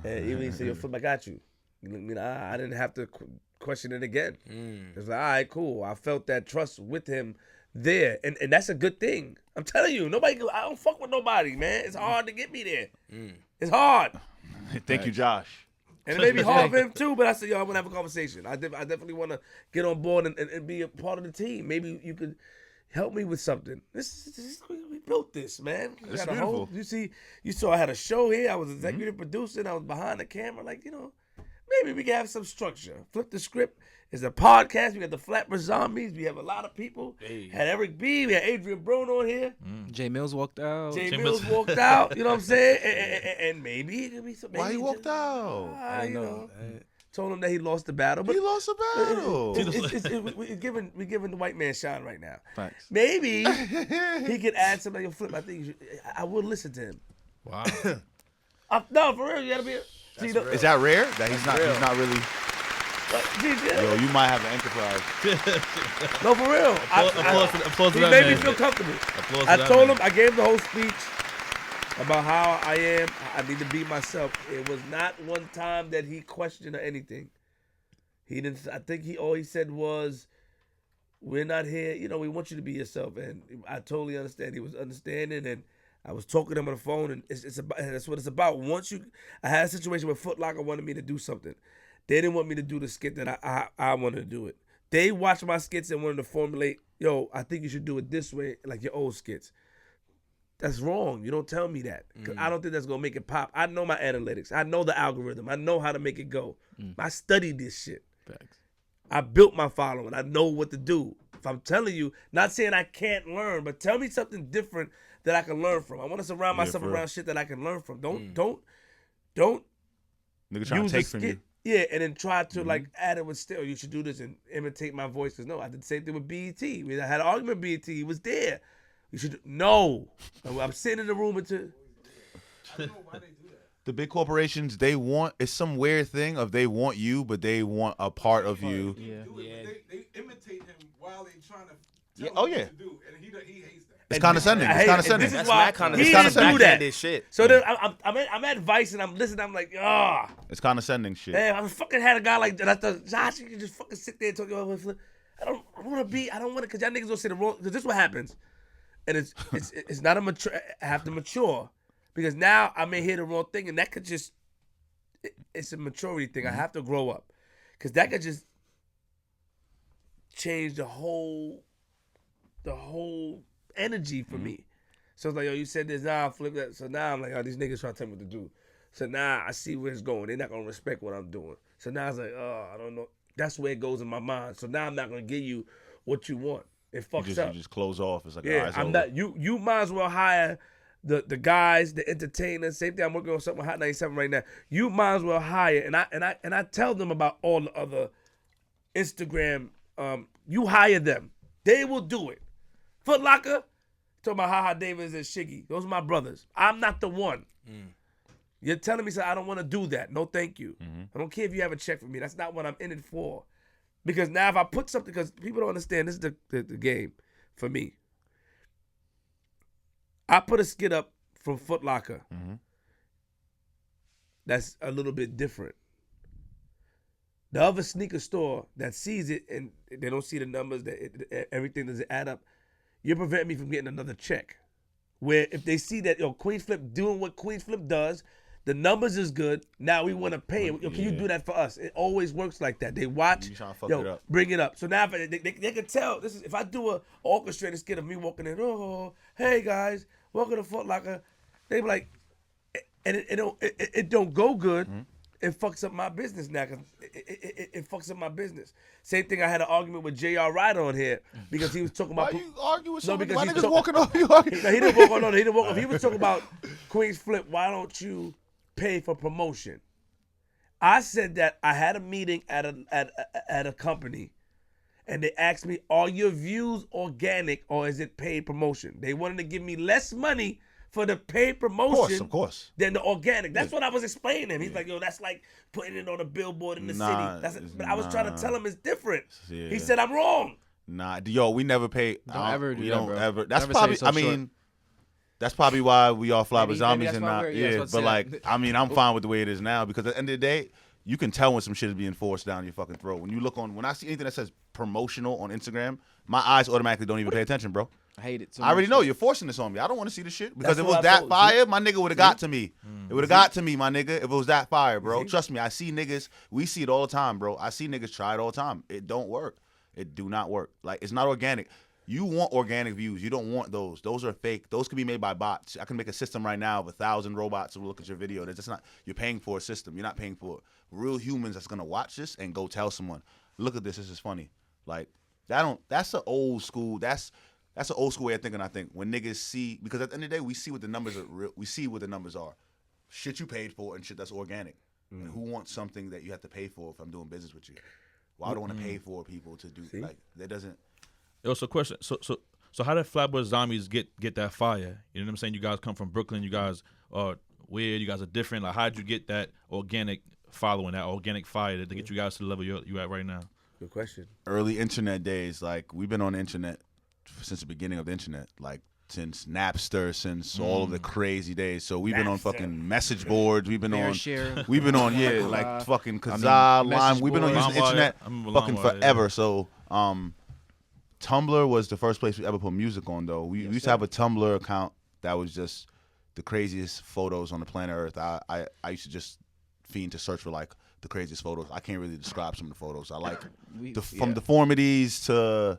And even he said, yo, Flip, I got you. I didn't have to question it again. It's like, all right, cool. I felt that trust with him there. And that's a good thing. I'm telling you, I don't fuck with nobody, man. It's hard to get me there. It's hard. Thank you, Josh. And it may be hard for him too, but I said, yo, I want to have a conversation. I definitely want to get on board and be a part of the team. Maybe you could help me with something. We built this, man. It's beautiful. You saw I had a show here. I was executive producer, and I was behind the camera. Like, you know, maybe we can have some structure. FlipDaScript is a podcast. We got the Flatbush Zombies. We have a lot of people. Hey. Had Eric B. We had Adrian Bruno on here. Jay Mills walked out. Jay Mills walked out. You know what I'm saying? And maybe it could be something. Why he walked out? You know. told him that he lost the battle. But He lost a battle. we're giving the white man shine right now. Thanks. Maybe he could add something. Flip. I think I would listen to him. Wow. No, for real. You gotta be. Is that rare? That he's not really. Yo, you might have an enterprise. No, for real. Applause to He that made me man. feel comfortable. Applause to I that told man. him, I gave him the whole speech about how I am. I need to be myself. It was not one time that he questioned or anything. He didn't. I think all he said was, "We're not here. You know, we want you to be yourself." And I totally understand. He was understanding, and I was talking to him on the phone, and it's about. That's what it's about. I had a situation where Foot Locker wanted me to do something. They didn't want me to do the skit that I wanted to do it. They watched my skits and wanted to formulate, yo, I think you should do it this way, like your old skits. That's wrong. You don't tell me that. Because I don't think that's going to make it pop. I know my analytics. I know the algorithm. I know how to make it go. I studied this shit. Facts. I built my following. I know what to do. If I'm telling you, not saying I can't learn, but tell me something different that I can learn from. I want to surround myself around shit that I can learn from. Don't Nigga trying to take from you. Yeah, and then try to like add it with still. You should do this and imitate my voice. Cause no, I did the same thing with BET. I had an argument with BET. He was there. You should no. I'm sitting in the room until. I don't know why they do that. The big corporations, it's some weird thing of they want you, but they want a part of you. Yeah. They imitate him while they trying to Yeah, tell oh, him yeah. what to do, and he hates that. It's condescending. It's condescending. This is That's why mad kind of he it's didn't do that. backhanded shit. So then I'm at Vice and I'm listening. I'm like, ah. It's condescending shit. Damn, I fucking had a guy like that. I thought, Josh, you can just fucking sit there and talk about Flip. I don't want to, because y'all niggas gonna say the wrong, because this is what happens. And it's not a mature, I have to mature. Because now I may hear the wrong thing, and that could just, it's a maturity thing. I have to grow up. Because that could just change the whole energy for me. So it's like, yo, you said this, now I flip that. So now I'm like, oh, these niggas trying to tell me what to do. So now I see where it's going. They're not going to respect what I'm doing. So now it's like, oh, I don't know. That's where it goes in my mind. So now I'm not going to give you what you want. It fucks up. You just close off. It's like, Yeah, it's I'm over. not. You might as well hire the guys, the entertainers. Same thing. I'm working on something with Hot 97 right now. You might as well hire, and I tell them about all the other Instagram. You hire them. They will do it. Foot Locker, talking about HaHa Davis and Shiggy. Those are my brothers. I'm not the one. You're telling me, so I don't want to do that. No, thank you. I don't care if you have a check for me. That's not what I'm in it for. Because now if I put something, because people don't understand, this is the game for me. I put a skit up from Foot Locker. That's a little bit different. The other sneaker store that sees it and they don't see the numbers, everything doesn't add up, you're preventing me from getting another check. Where if they see that, yo, Queens Flip doing what Queens Flip does, the numbers is good, now we want to pay him. Yo, can you do that for us? It always works like that. They watch, You trying to fuck it up. bring it up. So now if they can tell, this is if I do a orchestrated skit of me walking in, oh, hey guys, welcome to Foot Locker. They be like, and it don't go good. It fucks up my business now, cause it fucks up my business. Same thing. I had an argument with J.R. Ryder on here because he was talking Why about. you arguing with somebody? because Why he niggas talk- walking off? You arguing? No, he didn't walk on. No, he didn't walk off. He was talking about Queens Flip. Why don't you pay for promotion? I said that I had a meeting at a company, and they asked me, "Are your views organic or is it paid promotion?" They wanted to give me less money for the paid promotion Of course. than the organic. That's what I was explaining to him. He's like, yo, that's like putting it on a billboard in the city. But I was trying to tell him it's different. Yeah. He said I'm wrong. Nah, yo, we never pay. Don't ever do we that, don't bro. ever. That's Never sell probably. yourself I mean, that's probably why we all Flatbush Maybe Zombies that's and why not. we're- yeah, I was Yeah, about to but say like, that. I mean, I'm fine with the way it is now because at the end of the day, you can tell when some shit is being forced down your fucking throat. When I see anything that says promotional on Instagram, my eyes automatically don't even pay attention, bro. I hate it. So I already much. know you're forcing this on me. I don't want to see the shit because That's if it was what I that told you. fire, my nigga would have got to me. It would have got to me, my nigga. If it was that fire, bro. Trust me, I see niggas. We see it all the time, bro. I see niggas try it all the time. It don't work. It do not work. Like it's not organic. You want organic views. You don't want those. Those are fake. Those can be made by bots. I can make a system right now of 1,000 robots who will look at your video. That's just not. You're paying for a system. You're not paying for real humans that's gonna watch this and go tell someone, look at this. This is funny. Like that's an old school. That's an old school way of thinking. I think when niggas see, because at the end of the day, we see what the numbers are. We see what the numbers are. Shit you paid for and shit that's organic. And who wants something that you have to pay for if I'm doing business with you? Why would I want to pay for people to do like that? Doesn't. Yo, so question. So how did Flatbush Zombies get that fire? You know what I'm saying? You guys come from Brooklyn. You guys are weird. You guys are different. Like, how did you get that organic following, that organic fire to get you guys to the level you at right now? Good question. Early internet days, like we've been on the internet since the beginning of the internet, like since Napster, since all of the crazy days. So we've been on fucking message boards. We've been we've been on like fucking Kazaa, Lime. We've been on using the internet fucking forever. So Tumblr was the first place we ever put music on, though. We used to have a Tumblr account that was just the craziest photos on the planet Earth. I used to just fiend to search for like the craziest photos. I can't really describe some of the photos. I like from deformities to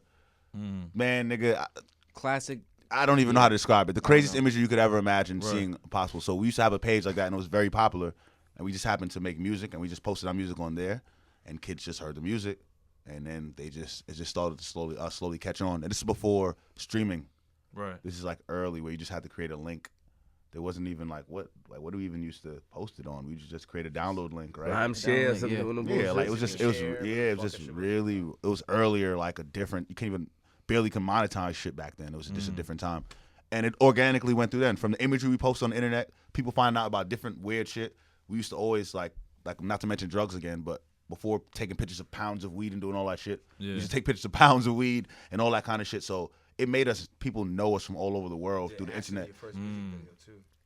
man, nigga, classic. I don't even know how to describe it. The craziest imagery you could ever imagine seeing possible. So we used to have a page like that, and it was very popular. And we just happened to make music, and we just posted our music on there, and kids just heard the music, and then it just started to slowly catch on. And this is before streaming. Right. This is like early where you just had to create a link. There wasn't even what do we even used to post it on? We just create a download link, right? I'm share something. Yeah, like it was earlier, like a different. You can't even barely can monetize shit back then. It was just a different time, and it organically went through then. From the imagery we post on the internet, people find out about different weird shit. We used to always like not to mention drugs again, but before taking pictures of pounds of weed and doing all that shit, we used to take pictures of pounds of weed and all that kind of shit. So it made people know us from all over the world through the internet.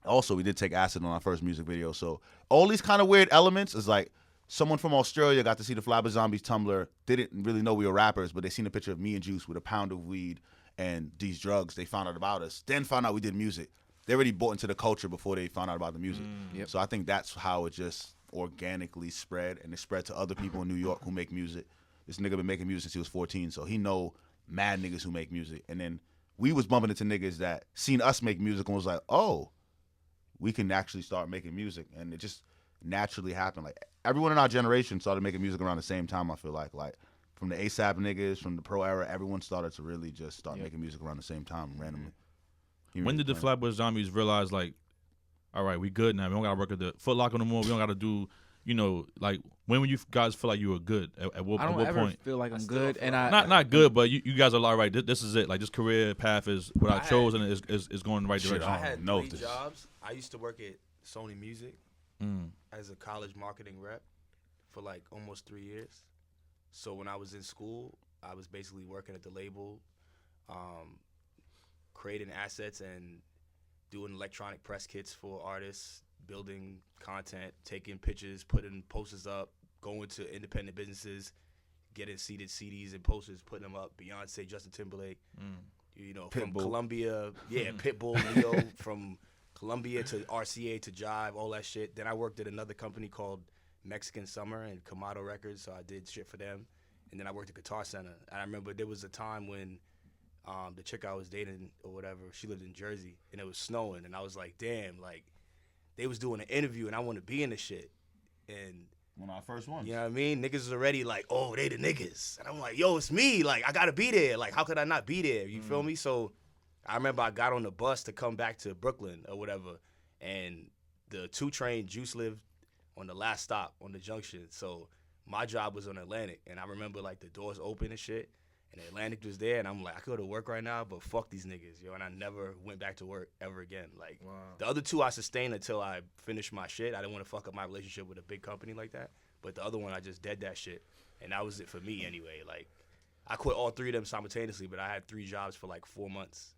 Also, we did take acid on our first music video. So all these kind of weird elements is like someone from Australia got to see the Flatbush Zombies Tumblr. They didn't really know we were rappers, but they seen a picture of me and Juice with a pound of weed and these drugs. They found out about us. Then found out we did music. They already bought into the culture before they found out about the music. So I think that's how it just organically spread, and it spread to other people in New York who make music. This nigga been making music since he was 14, so he know mad niggas who make music. And then we was bumping into niggas that seen us make music and was like, oh, we can actually start making music. And it just naturally happened. Like everyone in our generation started making music around the same time, I feel like from the ASAP niggas, from the pro era, everyone started to really just start making music around the same time randomly. When did the Flatbush Zombies realize, like, all right, we good now. We don't got to work at the Foot Locker no more. We don't got to do, like, when you guys feel like you were good? At what point? I don't ever feel like I'm good. And not good, but you guys are like, all right, this is it. Like, this career path is what I chose, and is going in the right direction. I had 3 jobs. I used to work at Sony Music as a college marketing rep for, like, almost 3 years. So when I was in school, I was basically working at the label, creating assets and doing electronic press kits for artists, building content, taking pictures, putting posters up, going to independent businesses, getting seeded CDs and posters, putting them up. Beyonce, Justin Timberlake, from Columbia, Pitbull, Leo, from Columbia to RCA to Jive, all that shit. Then I worked at another company called Mexican Summer and Kamado Records, so I did shit for them. And then I worked at Guitar Center. And I remember there was a time when the chick I was dating or whatever, she lived in Jersey, and it was snowing, and I was like, damn, like, they was doing an interview, and I want to be in the shit. And one of our first ones. You know what I mean? Niggas was already like, oh, they the niggas. And I'm like, yo, it's me. Like, I got to be there. Like, how could I not be there? You feel me? So I remember I got on the bus to come back to Brooklyn or whatever, and the 2 train Juice lived on the last stop on the junction. So my job was on Atlantic, and I remember, like, the doors open and shit. And Atlantic was there, and I'm like, I could go to work right now, but fuck these niggas, yo. And I never went back to work ever again. Like, the other 2 I sustained until I finished my shit. I didn't want to fuck up my relationship with a big company like that. But the other one, I just dead that shit. And that was it for me anyway. Like, I quit all 3 of them simultaneously, but I had 3 jobs for like 4 months.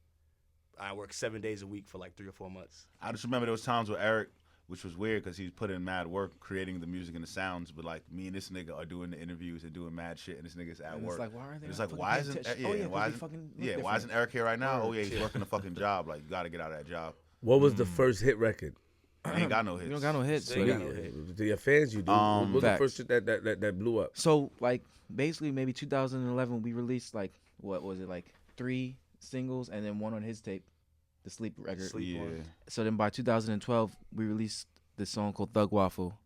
I worked 7 days a week for like 3 or 4 months. I just remember those times with Eric, which was weird because he's put in mad work creating the music and the sounds, but like me and this nigga are doing the interviews and doing mad shit, and this nigga's at work. It's like, why aren't they? It's like, why isn't Eric here right now? Oh yeah, he's working a fucking job. Like, you got to get out of that job. What was the first hit record? I ain't got no hits. You don't got no hits. So to your fans, you do. What was the first shit that blew up? So like basically maybe 2011 we released like what was it, like 3 singles and then 1 on his tape, the Sleep record. So then by 2012 we released this song called Thug Waffle,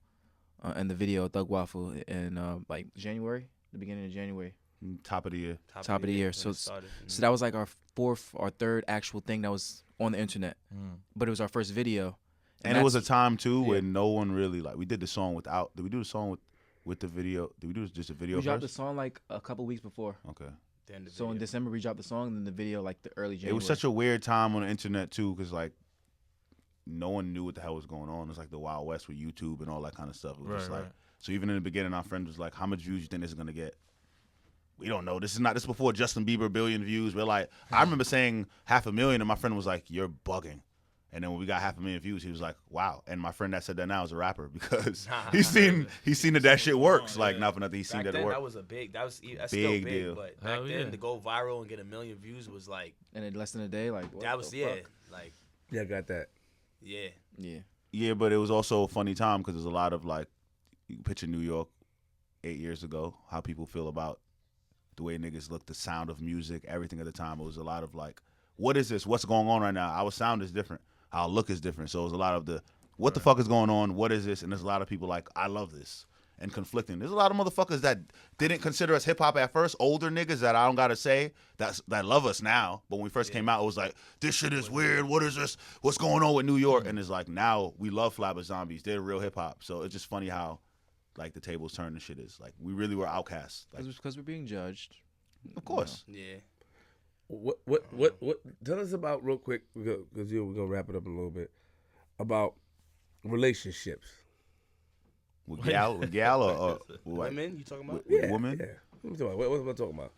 and the video Thug Waffle in like January, the beginning of January. Top of the year. Top of the year. So that was like our 4th or 3rd actual thing that was on the internet, but it was our first video. And it was a time too when no one really like. We did the song without. Did we do the song with the video? Did we do just a video We dropped the first? song like a couple weeks before. Okay. So in December we dropped the song, and then the video like the early January. It was such a weird time on the internet too, because like no one knew what the hell was going on. It was like the Wild West with YouTube and all that kind of stuff. It was just like so. Even in the beginning, our friend was like, "How much views you think this is gonna get?" We don't know. This is before Justin Bieber billion views. We're like, I remember saying 500,000, and my friend was like, "You're bugging." And then when we got 500,000 views, he was like, "Wow!" And my friend that said that now is a rapper because he's seen that shit works. Like not for nothing, he's seen Back that it then, works. that was that's Big still big deal. But back then, to go viral and get 1 million views was like and in less than a day, like what that was the fuck? like Yeah, I got that. yeah. Yeah, but it was also a funny time because there's a lot of like, you picture New York 8 years ago, how people feel about the way niggas look, the sound of music, everything at the time. It was a lot of like, what is this? What's going on right now? Our sound is different. Our look is different. So it was a lot of the, what the fuck is going on? What is this? And there's a lot of people like, I love this. And conflicting. There's a lot of motherfuckers that didn't consider us hip hop at first, older niggas that I don't gotta say that love us now. But when we first came out, it was like, this shit is weird. What is this? What's going on with New York? And it's like now we love Flatbush Zombies. They're real hip hop. So it's just funny how like the tables turned and shit is. Like we really were outcasts. Like, Because we're being judged. of course. Yeah. What? Tell us about real quick because we're gonna wrap it up in a little bit about relationships. With gal or what? Women, you talking about? Yeah, women? Yeah. What am I talking about?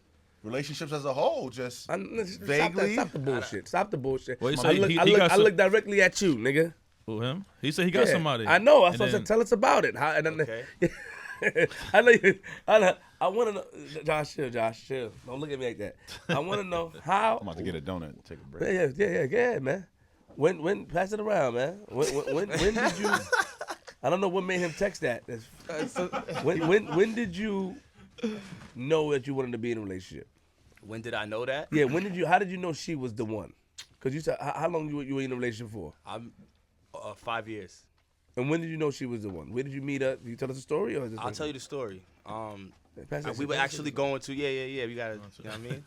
Relationships as a whole, just Vaguely. Stop the bullshit. Stop the bullshit. Well, he I said look, he I got look, I some- look directly at you, nigga. Who, him? He said he got Yeah. somebody. I know. I And said, then- tell us about it. How, and then, Okay. I know you. I want to know, Josh. Chill. Don't look at me like that. I want to know how. I'm about to get a donut and take a break. Yeah. Go ahead, man. When pass it around, man. When did you? I don't know what made him text that. When did you know that you wanted to be in a relationship? When did I know that? Yeah. When did you? How did you know she was the one? Because you said how long you were in a relationship for? I'm 5 years. And when did you know she was the one? Where did you meet her? Did you tell us a story or is this I'll tell you the story. Pass that We shit, were pass actually it. going to We gotta, you know what I mean?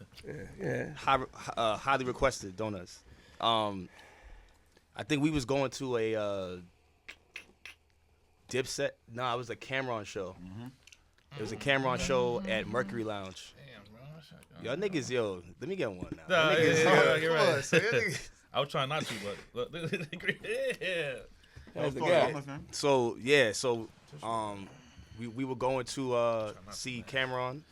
Yeah. Highly requested donuts. I think we was going to a Dipset. No, it was a Cameron show. It was a Cameron show at Mercury Lounge. Y'all niggas, let me get one now. Nah, Y'all niggas, yeah, you're right. come on, son. Y'all niggas- I was trying not to, but look, yeah. That's the guy. So we were going to see Cameron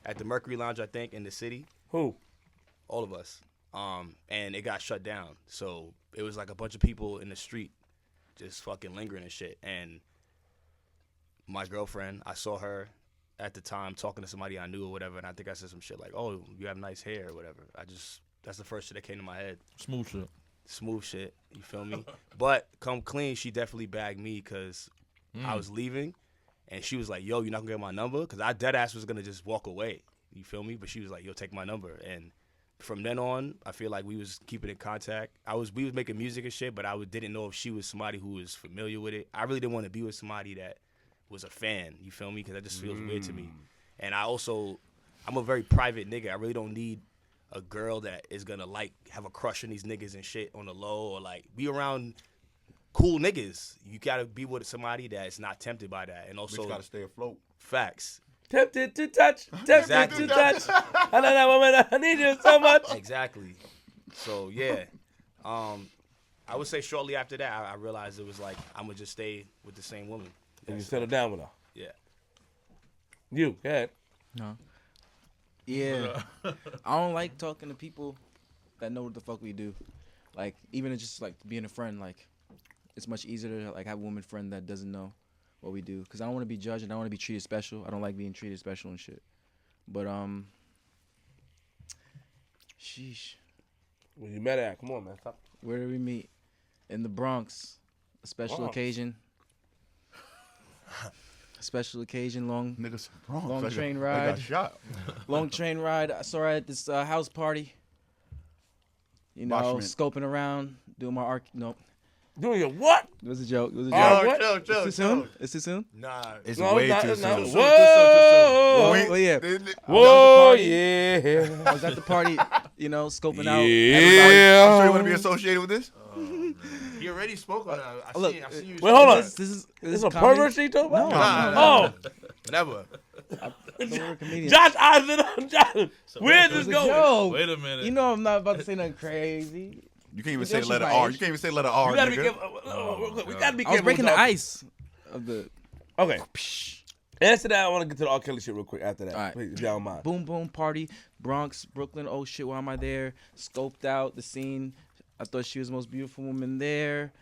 at the Mercury Lounge, I think, in the city. Who? All of us. And it got shut down. So it was like a bunch of people in the street just fucking lingering and shit. And my girlfriend, I saw her at the time talking to somebody I knew or whatever, and I think I said some shit like, "Oh, you have nice hair" or whatever. That's the first shit that came to my head. Smooth shit. Smooth shit, you feel me? But come clean, she definitely bagged me because I was leaving, and she was like, "Yo, you're not gonna get my number?" Because I dead ass was gonna just walk away, you feel me? But she was like, "Yo, take my number." And from then on, I feel like we was keeping in contact. We was making music and shit, but didn't know if she was somebody who was familiar with it. I really didn't want to be with somebody that was a fan, you feel me? Because that just feels weird to me. And I'm a very private nigga. I really don't need a girl that is gonna have a crush on these niggas and shit on the low, or like be around cool niggas. You gotta be with somebody that's not tempted by that, and also Bitch gotta stay afloat. facts. Tempted to touch. Tempted Exactly. to touch. I know that woman. I need you so much. Exactly. So yeah, I would say shortly after that, I realized it was like I'm gonna just stay with the same woman. And you settle down with her. Yeah. You, go ahead. No. Yeah. I don't like talking to people that know what the fuck we do. Like, even just like being a friend, like, it's much easier to like have a woman friend that doesn't know what we do. Because I don't want to be judged and I don't want to be treated special. I don't like being treated special and shit. But, sheesh. When you met her at, come on, man. Stop. Where did we meet? In the Bronx. A special Bronx. occasion. Special occasion, long Niggas wrong. Long Like train I ride. got shot. long train ride. I saw her at this house party. You know, Bashment. scoping around, doing my no. Doing your what? It was a joke. It was a Oh, joke. what? It's too soon? It's too soon? Nah. It's No, way it's too not. soon. It's not. Whoa. Well, yeah. Whoa, yeah. I was at the party, you know, scoping out. Yeah. Everybody. I'm sure you want to be associated with this. He already spoke on that. I seen you. Wait, hold on. This is This a comedy. pervert shit talking about? Nah. Oh, Whatever. We're comedians. Josh eyes it on Josh. Where's this going? Yo, Wait a minute. you know I'm not about to say nothing crazy. You can't even Yo, say she's letter my R. age. You can't even say letter R. You gotta be nigga. careful. We gotta be careful. I was breaking with the ice of the Okay. Answer that. I want to get to the R. Kelly shit real quick after that. All right. Please, if y'all don't mind. boom boom party, Bronx, Brooklyn. Oh shit, why am I there? Scoped out the scene. I thought she was the most beautiful woman there.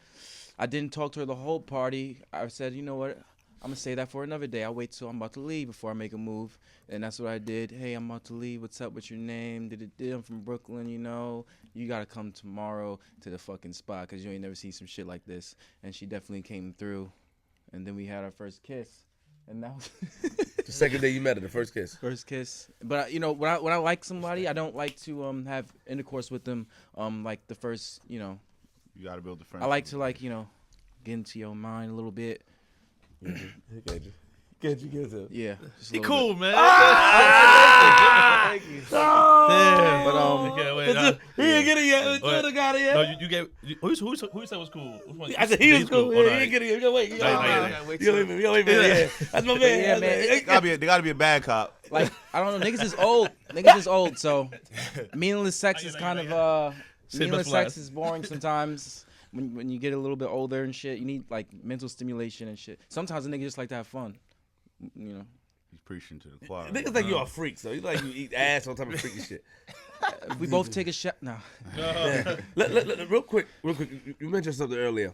I didn't talk to her the whole party. I said, you know what? I'm gonna say that for another day. I'll wait till I'm about to leave before I make a move. And that's what I did. Hey, I'm about to leave. What's up with your name? I'm from Brooklyn, you know. You gotta come tomorrow to the fucking spot because you ain't never seen some shit like this. And she definitely came through. And then we had our first kiss. And that was The second day you met her, the first kiss. first kiss. But you know, when I like somebody, I don't like to have intercourse with them like the first, you know. You gotta build the friendship. I like to like, you know, get into your mind a little bit. Get you. Yeah. just a He little cool, man. Thank you. Damn. But, Okay, wait, He ain't get it yet. Wait. The guy yet. no, you gave. Who you said was cool? Which one? I said he was cool. Oh, Yeah, no, he ain't get it yet. You gotta wait. You Nah, gotta nah, wait. You gotta wait. Yeah. That's my man. Yeah, man. There gotta be a bad cop. like I don't know, niggas is old. Niggas is old, so meaningless sex is kind of meaningless sex is boring sometimes. When you get a little bit older and shit, you need like mental stimulation and shit. Sometimes a nigga just like to have fun. You know. He's preaching to the choir. Niggas think you're a freak, so you like you eat ass on type of freaky shit. If we both take a shot. No. Yeah. Real quick. You mentioned something earlier.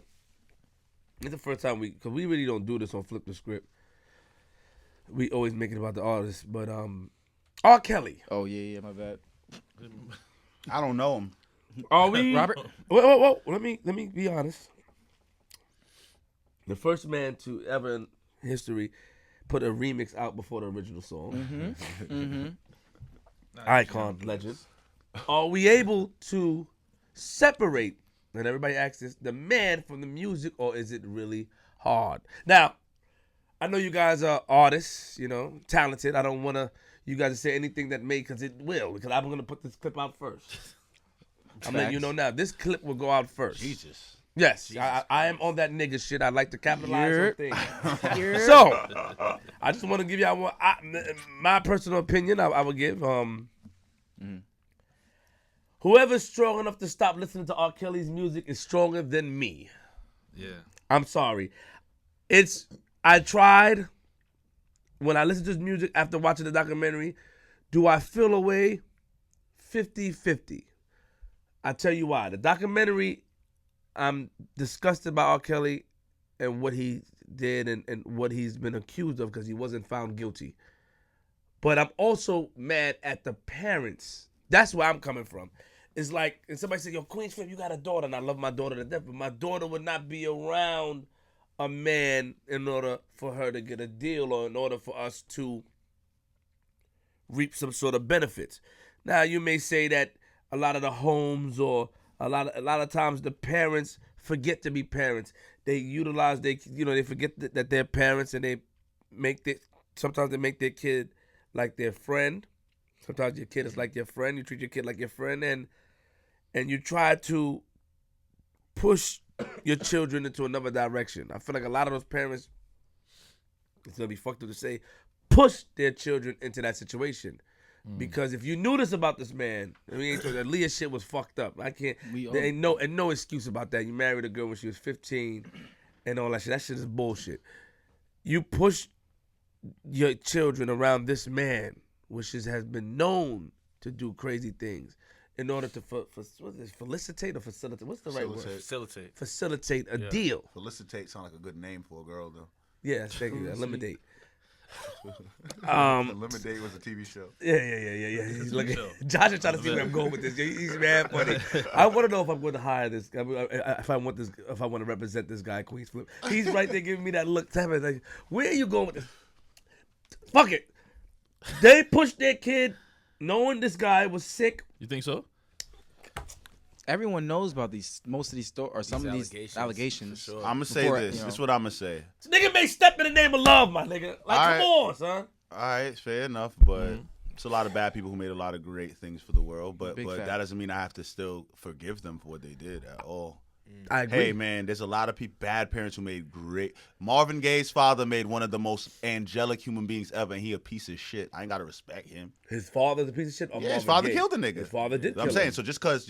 It's the first time because we really don't do this on Flip the Script. We always make it about the artist, but R. Kelly. Oh yeah, my bad. I don't know him. Are we Robert? Whoa. Let me be honest. The first man to ever in history put a remix out before the original song. Icon, legend. Are we able to separate, and everybody asks this, the man from the music, or is it really hard? Now, I know you guys are artists, you know, talented. I don't want you guys to say anything that may, because it will, because I'm going to put this clip out first. I'm letting you know now. This clip will go out first. Jesus. Yes, I am on that nigga shit. I like to capitalize on things. You're- So, I just want to give y'all my personal opinion. I would give. Whoever's strong enough to stop listening to R. Kelly's music is stronger than me. Yeah. I'm sorry. I tried. When I listened to his music after watching the documentary, do I feel a way? 50-50. I tell you why. The documentary, I'm disgusted by R. Kelly and what he did and what he's been accused of because he wasn't found guilty. But I'm also mad at the parents. That's where I'm coming from. It's like, and somebody said, yo, Queen Flip, you got a daughter, and I love my daughter to death, but my daughter would not be around a man in order for her to get a deal or in order for us to reap some sort of benefits. Now, you may say that a lot of the homes or a lot of times the parents forget to be parents. They utilize they forget that they're parents and sometimes they make their kid like their friend. Sometimes your kid is like your friend. You treat your kid like your friend and you try to push your children into another direction. I feel like a lot of those parents, it's gonna be fucked up to say, push their children into that situation. Because if you knew this about this man, that Leah shit was fucked up. There ain't no excuse about that. You married a girl when she was 15 and all that shit. That shit is bullshit. You push your children around this man, which has been known to do crazy things, in order to felicitate or facilitate. What's the right word? Facilitate. Facilitate a deal. Felicitate sound like a good name for a girl though. Yes, thank you. Eliminate. Eliminate was a TV show. Yeah. He's looking. Josh is trying to see where I'm going with this. He's mad funny. I want to know if I'm going to hire this. If I want to represent this guy, Queen's Flip. He's right there giving me that look. Like, where are you going with this? Fuck it. They pushed their kid, knowing this guy was sick. You think so? Everyone knows about most of these some of these allegations. Sure. I'm gonna say Before, this. you know. This is what I'm gonna say. This nigga may step in the name of love, my nigga. Like, All right. come on, son. All right, fair enough, but it's a lot of bad people who made a lot of great things for the world. But Big fact. that doesn't mean I have to still forgive them for what they did at all. I agree. Hey man, there's a lot of bad parents who made great. Marvin Gaye's father made one of the most angelic human beings ever, and he a piece of shit. I ain't gotta respect him. His father's a piece of shit. Or Yeah, his Marvin father Gaye? killed the nigga. His father did. I'm kill saying, him. so just because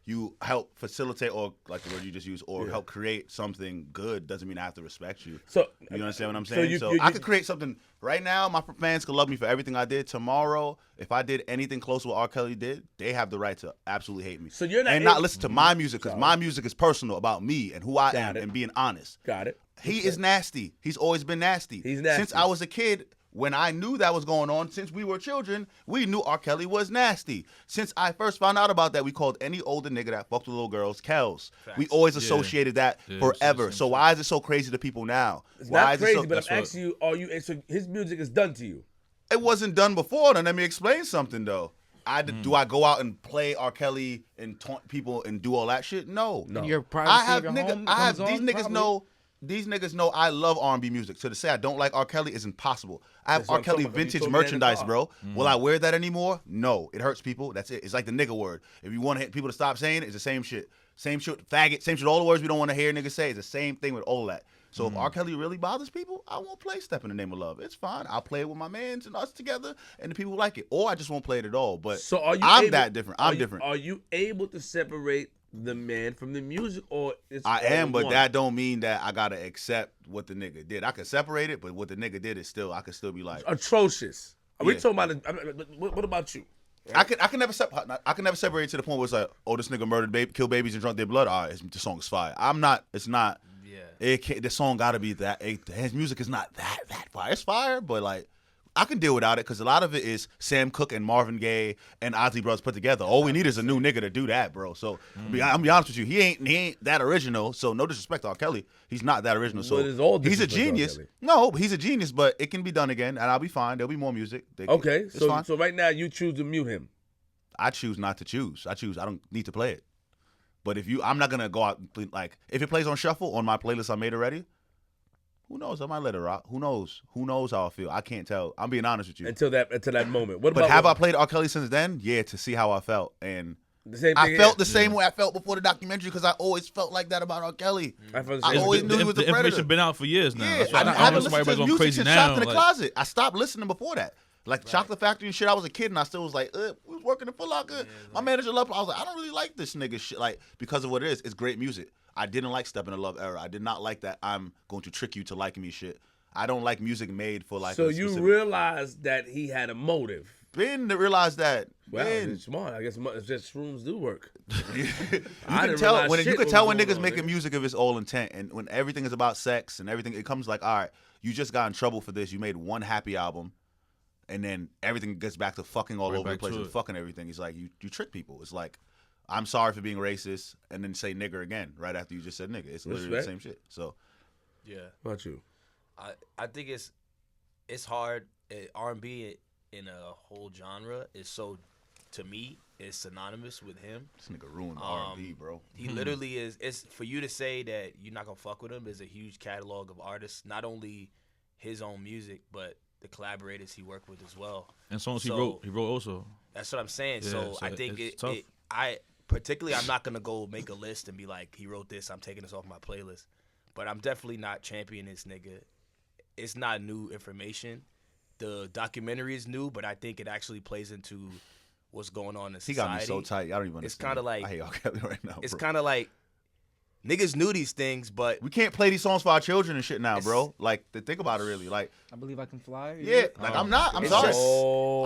you help facilitate, or like the word you just used, or help create something good, doesn't mean I have to respect you. So You understand what I'm so saying? you- So, you- I could create something right now. My fans could love me for everything I did. Tomorrow, if I did anything close to what R. Kelly did, they have the right to absolutely hate me. So you're not and not able- listen to my music, because my music is personal about me and who I am it. and being honest. Got it. He is nasty. He's always been nasty. He's nasty. Since I was a kid, when I knew that was going on, since we were children, we knew R. Kelly was nasty. Since I first found out about that, we called any older nigga that fucked with little girls Kells. We always associated that forever. So why is it so crazy to people now? It's Why not is crazy, it so, but I'm asking you: are you? So his music is done to you. It wasn't done before. Then let me explain something though. Do I go out and play R. Kelly and taunt people and do all that shit? No. No. Your privacy I have of your home I have comes these on, niggas probably. know. These niggas know I love R&B music. So to say I don't like R. Kelly is impossible. I have That's what R. I'm Kelly talking about. You vintage told me that in the merchandise, car. bro. Will I wear that anymore? No. It hurts people. That's it. It's like the nigga word. If you want to people to stop saying it, it's the same shit. Same shit, faggot, same shit. All the words we don't want to hear niggas say. It's the same thing with all that. So if R. Kelly really bothers people, I won't play Step in the Name of Love. It's fine. I'll play it with my mans and us together, and the people like it. Or I just won't play it at all. But So are you? I'm able, that different. I'm different. Are you able to separate the man from the music, or it's I all am, but one? that don't mean that I gotta accept what the nigga did. I can separate it, but what the nigga did is still, I can still be like, atrocious. Are we Yeah. talking about? What about you? I can never separate it to the point where it's like, oh, this nigga murdered, killed babies and drunk their blood. All right, the song is fire. I'm not. It's not. Yeah. It can't, the song gotta be that. His music is not that fire. It's fire, but like, I can deal without it because a lot of it is Sam Cooke and Marvin Gaye and Ozzy Brothers put together. All we need is a new nigga to do that, bro. So I'm be honest with you, he ain't that original. So no disrespect to R. Kelly, he's not that original. So But it's all he's a disrespect to R. genius. Kelly. No, he's a genius, but it can be done again, and I'll be fine. There'll be more music. Okay, It's so fine. so right now you choose to mute him. I choose not to choose. I don't need to play it. But I'm not gonna go out and play, like if it plays on shuffle on my playlist I made already. Who knows? I might let it rock. Who knows? Who knows how I feel? I can't tell. I'm being honest with you. Until that moment. What But about have I played R. Kelly since then? Yeah, to see how I felt. And the same thing? I felt the same way I felt before the documentary because I always felt like that about R. Kelly. I felt the I same. always knew he was a the information predator. been out for years now. Yeah, That's why I I don't haven't know why listened to everybody's his going music crazy since now. Shocked in the like- Closet. I stopped listening before that. Like Chocolate Factory and shit, I was a kid and I still was like, we was working in Foot Locker. My manager loved it. I was like, I don't really like this nigga shit. Like, because of what it is, it's great music. I didn't like Step in the Love Era. I did not like that I'm going to trick you to liking me shit. I don't like music made for like So a you specific... realized that he had a motive. Been to realize that. Wow, Been. it's smart. I guess it's just shrooms do work. you I can didn't tell realize when shit you can was tell when going niggas on, making nigga. music of its all intent, and when everything is about sex and everything, it comes like, all right, you just got in trouble for this. You made one happy album, and then everything gets back to fucking all Right over the back place to and it. fucking everything. It's like you trick people. It's like, I'm sorry for being racist, and then say nigger again right after you just said nigga. It's literally Respect. the same shit. So Yeah. What about you? I think it's hard. R&B in a whole genre is so, to me, is synonymous with him. this nigga ruined the R&B, bro. He literally is. It's for you to say that you're not gonna fuck with him is a huge catalog of artists. Not only his own music, but the collaborators he worked with as well. And songs So- he wrote also. That's what I'm saying. Yeah, so so I think it's tough. I'm not gonna go make a list and be like, he wrote this, I'm taking this off my playlist. But I'm definitely not championing this nigga. It's not new information. The documentary is new, but I think it actually plays into what's going on in He society. got me so tight. I don't even understand. It's kinda like- I hate R. Kelly right now. It's bro. kind of like niggas knew these things, but We can't play these songs for our children and shit now, It's- bro. Like, think about it really. Like, I believe I can fly. yeah, like I'm not. I'm It's sorry. just-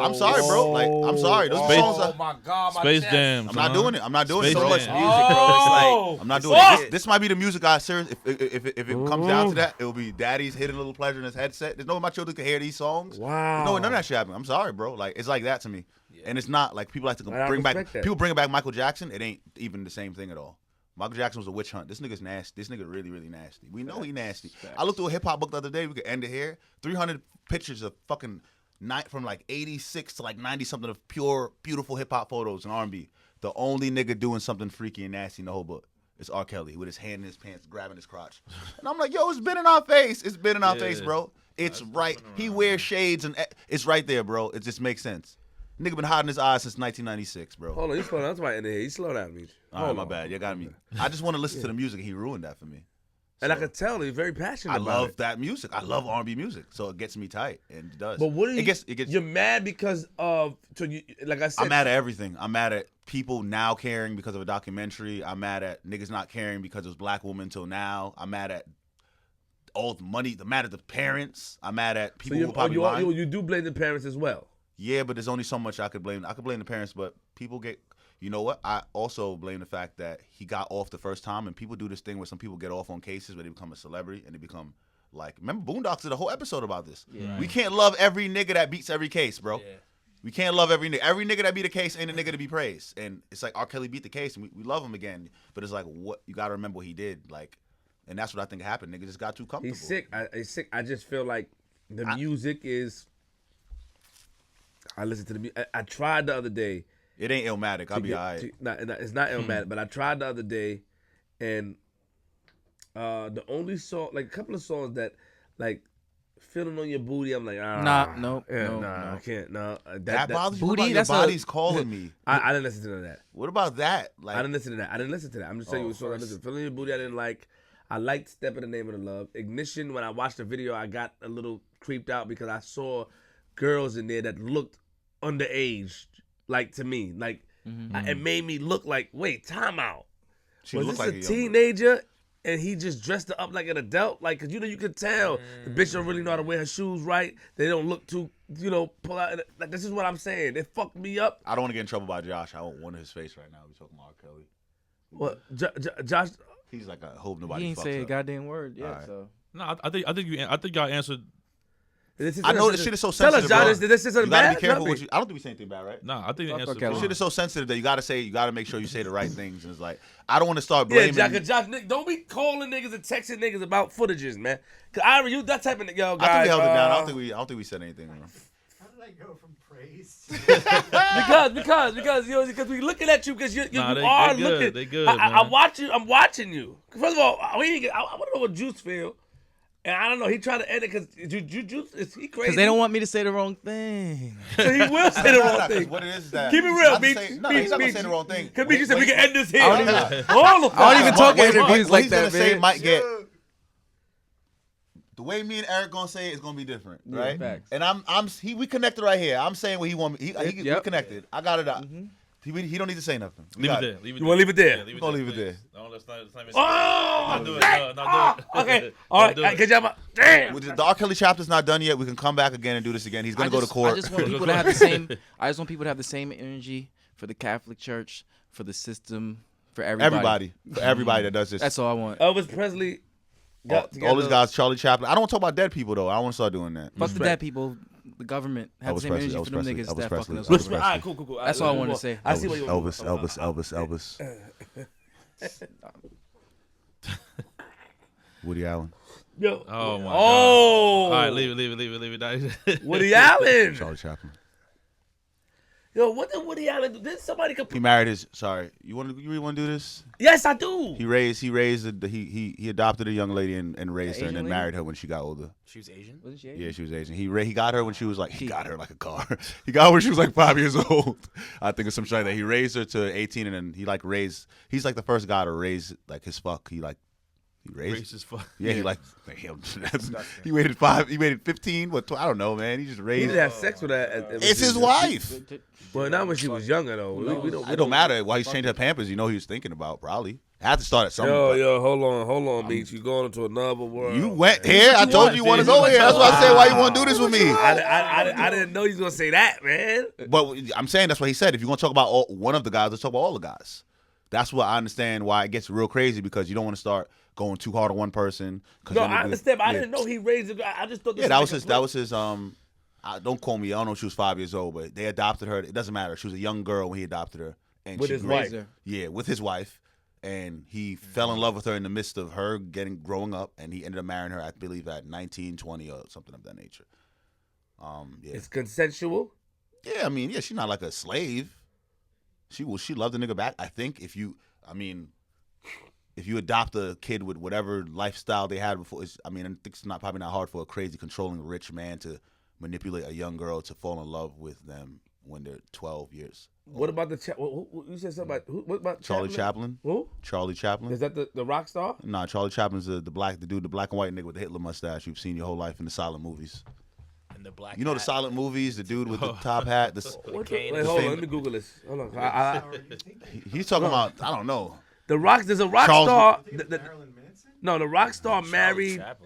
I'm sorry, bro. Like, I'm sorry. Those Space- songs Oh are. my God, my Space chest. Jam. I'm not doing it. I'm not doing Space it, so bro. much Jam. music, bro. It's like I'm not doing it. This might be the music I serious. If it comes down to that, it will be daddy's hidden little pleasure in his headset. There's no way my children can hear these songs. Wow. No way none of that shit happened. I'm sorry, bro. Like, it's like that to me. And it's not like people like to I bring back. respect that. People bring back Michael Jackson. It ain't even the same thing at all. Michael Jackson was a witch hunt. This nigga's nasty. This nigga really, really nasty. We know he nasty. I looked through a hip hop book the other day. We could end it here. 300 pictures of fucking from like 86 to like 90 something of pure, beautiful hip hop photos and R&B. The only nigga doing something freaky and nasty in the whole book is R. Kelly with his hand in his pants, grabbing his crotch. And I'm like, yo, it's been in our face. It's been in our face, bro. It's right. He wears shades and it's right there, bro. It just makes sense. Nigga been hiding his eyes since 1996, bro. Hold on, you slow down. That's why in the head. You slow down, Meech. All right, my bad. You got me. I just want to listen to the music, and he ruined that for me. And I could tell he's very passionate about it. I love that music. I love R&B music, so it gets me tight, and it does. But what do you? It gets. You're mad because of, like I said. I'm mad at everything. I'm mad at people now caring because of a documentary. I'm mad at niggas not caring because it was black women until now. I'm mad at all the money. I'm mad at the parents. I'm mad at people who probably lying. You do blame the parents as well. Yeah, but there's only so much I could blame. I could blame the parents, but people get. You know what? I also blame the fact that he got off the first time, and people do this thing where some people get off on cases where they become a celebrity and they become like. Remember, Boondocks did a whole episode about this. Yeah. We can't love every nigga that beats every case, bro. Yeah. We can't love every nigga. Every nigga that beat a case ain't a nigga to be praised. And it's like Rkelly beat the case, and we love him again. But it's like, what you got to remember what he did, like, and that's what I think happened. Nigga just got too comfortable. He's sick. He's sick. I just feel like the music is. I listened to the music. I tried the other day. It ain't Illmatic. I'll be all right. It's not Illmatic, but I tried the other day, and the only song, like a couple of songs that, like, feeling on your booty, I'm like, no, I can't, no. That bothers you? Booty, Your body's calling me. I didn't listen to that. What about that? Like, I didn't listen to that. I'm just telling you what song I listened to. Feeling on your booty, I didn't like. I liked Step in the Name of the Love. Ignition, when I watched the video, I got a little creeped out because I saw girls in there that looked underage. Like, to me, like, it made me look like, wait, time out. Was this like a teenager and he just dressed her up like an adult? Like, cause you could tell the bitch don't really know how to wear her shoes right. They don't look too, pull out. Like, this is what I'm saying. They fucked me up. I don't want to get in trouble by Josh. I want one of his face right now. We talking about Rkelly. What, Josh? He's like, I hope nobody. He ain't say a goddamn word yet. Right. So no, I think y'all answered. I know this shit is so sensitive. Tell us, Josh, this isn't you bad. gotta be careful. I don't think we say anything bad, right? No, I think the answer. This shit is so sensitive that you gotta make sure you say the right things. And it's like, I don't want to start blaming. Yeah, Josh, don't be calling niggas and texting niggas about footages, man. Cause you that type of yo guy. I think we held it down. I don't think we said anything. How did I go from praise? because we looking at you because you are they looking. Good. They good. I'm watching you. First of all, I want to know what Juice feel. And I don't know. He tried to edit because Juice is he crazy? Because they don't want me to say the wrong thing. So he will say the wrong thing. What it is that? Keep it real, Beach. He's not gonna say the wrong thing. Because Beach said we can end this here. I don't even talk in interviews like that, man. Might get. The way me and Eric gonna say it is gonna be different, right? Facts. And we connected right here. I'm saying what he want me. We connected. I got it out. Mm-hmm. He don't need to say nothing. Leave it there. You want to leave it there? We're gonna leave it there. No, let's not Oh, do it. No, do it. Okay. All right. Good job. Damn. The Rkelly chapter's not done yet. We can come back again and do this again. He's gonna go to court. I just want people to have the same. I just want people to have the same energy for the Catholic Church, for the system, for everybody. For everybody that does this. That's all I want. Elvis Presley. All these guys, Charlie Chaplin. I don't want to talk about dead people though. I don't want to start doing that. Fuck the dead people. The government have the same energy for them niggas that fucking us. Elvis Presley. All right, cool. That's all I want to say. I see what you want. Elvis. Woody Allen. Yo. Oh my god. Oh. All right, leave it. Woody Allen. Charlie Chaplin. Yo, what did Woody Allen do? Did somebody He married his. Sorry, you really want to do this? Yes, I do. He adopted a young lady and raised her and then married her when she got older. She was Asian? Wasn't she Asian? Yeah, she was Asian. He got her when she was like he got her like a car. He got her when she was like 5 years old. I think it's some shit like that. He raised her to 18 and then he like raised. He's like the first guy to raise like his fuck. He raised Racist fuck. Yeah, he like he waited 15. What? I don't know, man. He just He raised. didn't have sex with her. It's his wife. Well, not when she was younger though. We It don't matter. While he's changing her Pampers, he was thinking about probably. I had to start at somewhere. Yo, hold on, Beach. You going into another world. You went here. I told you want to go here. That's why I said why you want to do this with me. I didn't know he was gonna say that, man. But I'm saying that's what he said. If you're gonna talk about one of the guys, let's talk about all the guys. That's what I understand why it gets real crazy because you don't want to start going too hard on one person. No, I understand, but I didn't know he raised it. I just thought. That was his. Don't call me. I don't know if she was 5 years old, but they adopted her. It doesn't matter. She was a young girl when he adopted her, and with his wife. Yeah, with his wife, and he fell in love with her in the midst of her growing up, and he ended up marrying her. I believe at 19, 20 or something of that nature. Yeah. It's consensual. Yeah, I mean, she's not like a slave. She loved the nigga back. I think if you adopt a kid with whatever lifestyle they had before, I think it's probably not hard for a crazy, controlling, rich man to manipulate a young girl to fall in love with them when they're 12 years. What about the you said something about what about Charlie Chaplin? Who? Charlie Chaplin? Is that the rock star? Nah, Charlie Chaplin's the black and white nigga with the Hitler mustache you've seen your whole life in the silent movies. And the black. You know the silent movies, the dude with the top hat. Wait, hold on, let me Google this. Hold on. He's talking about I don't know. The rock. There's a rock star. No, the rock star married. Married.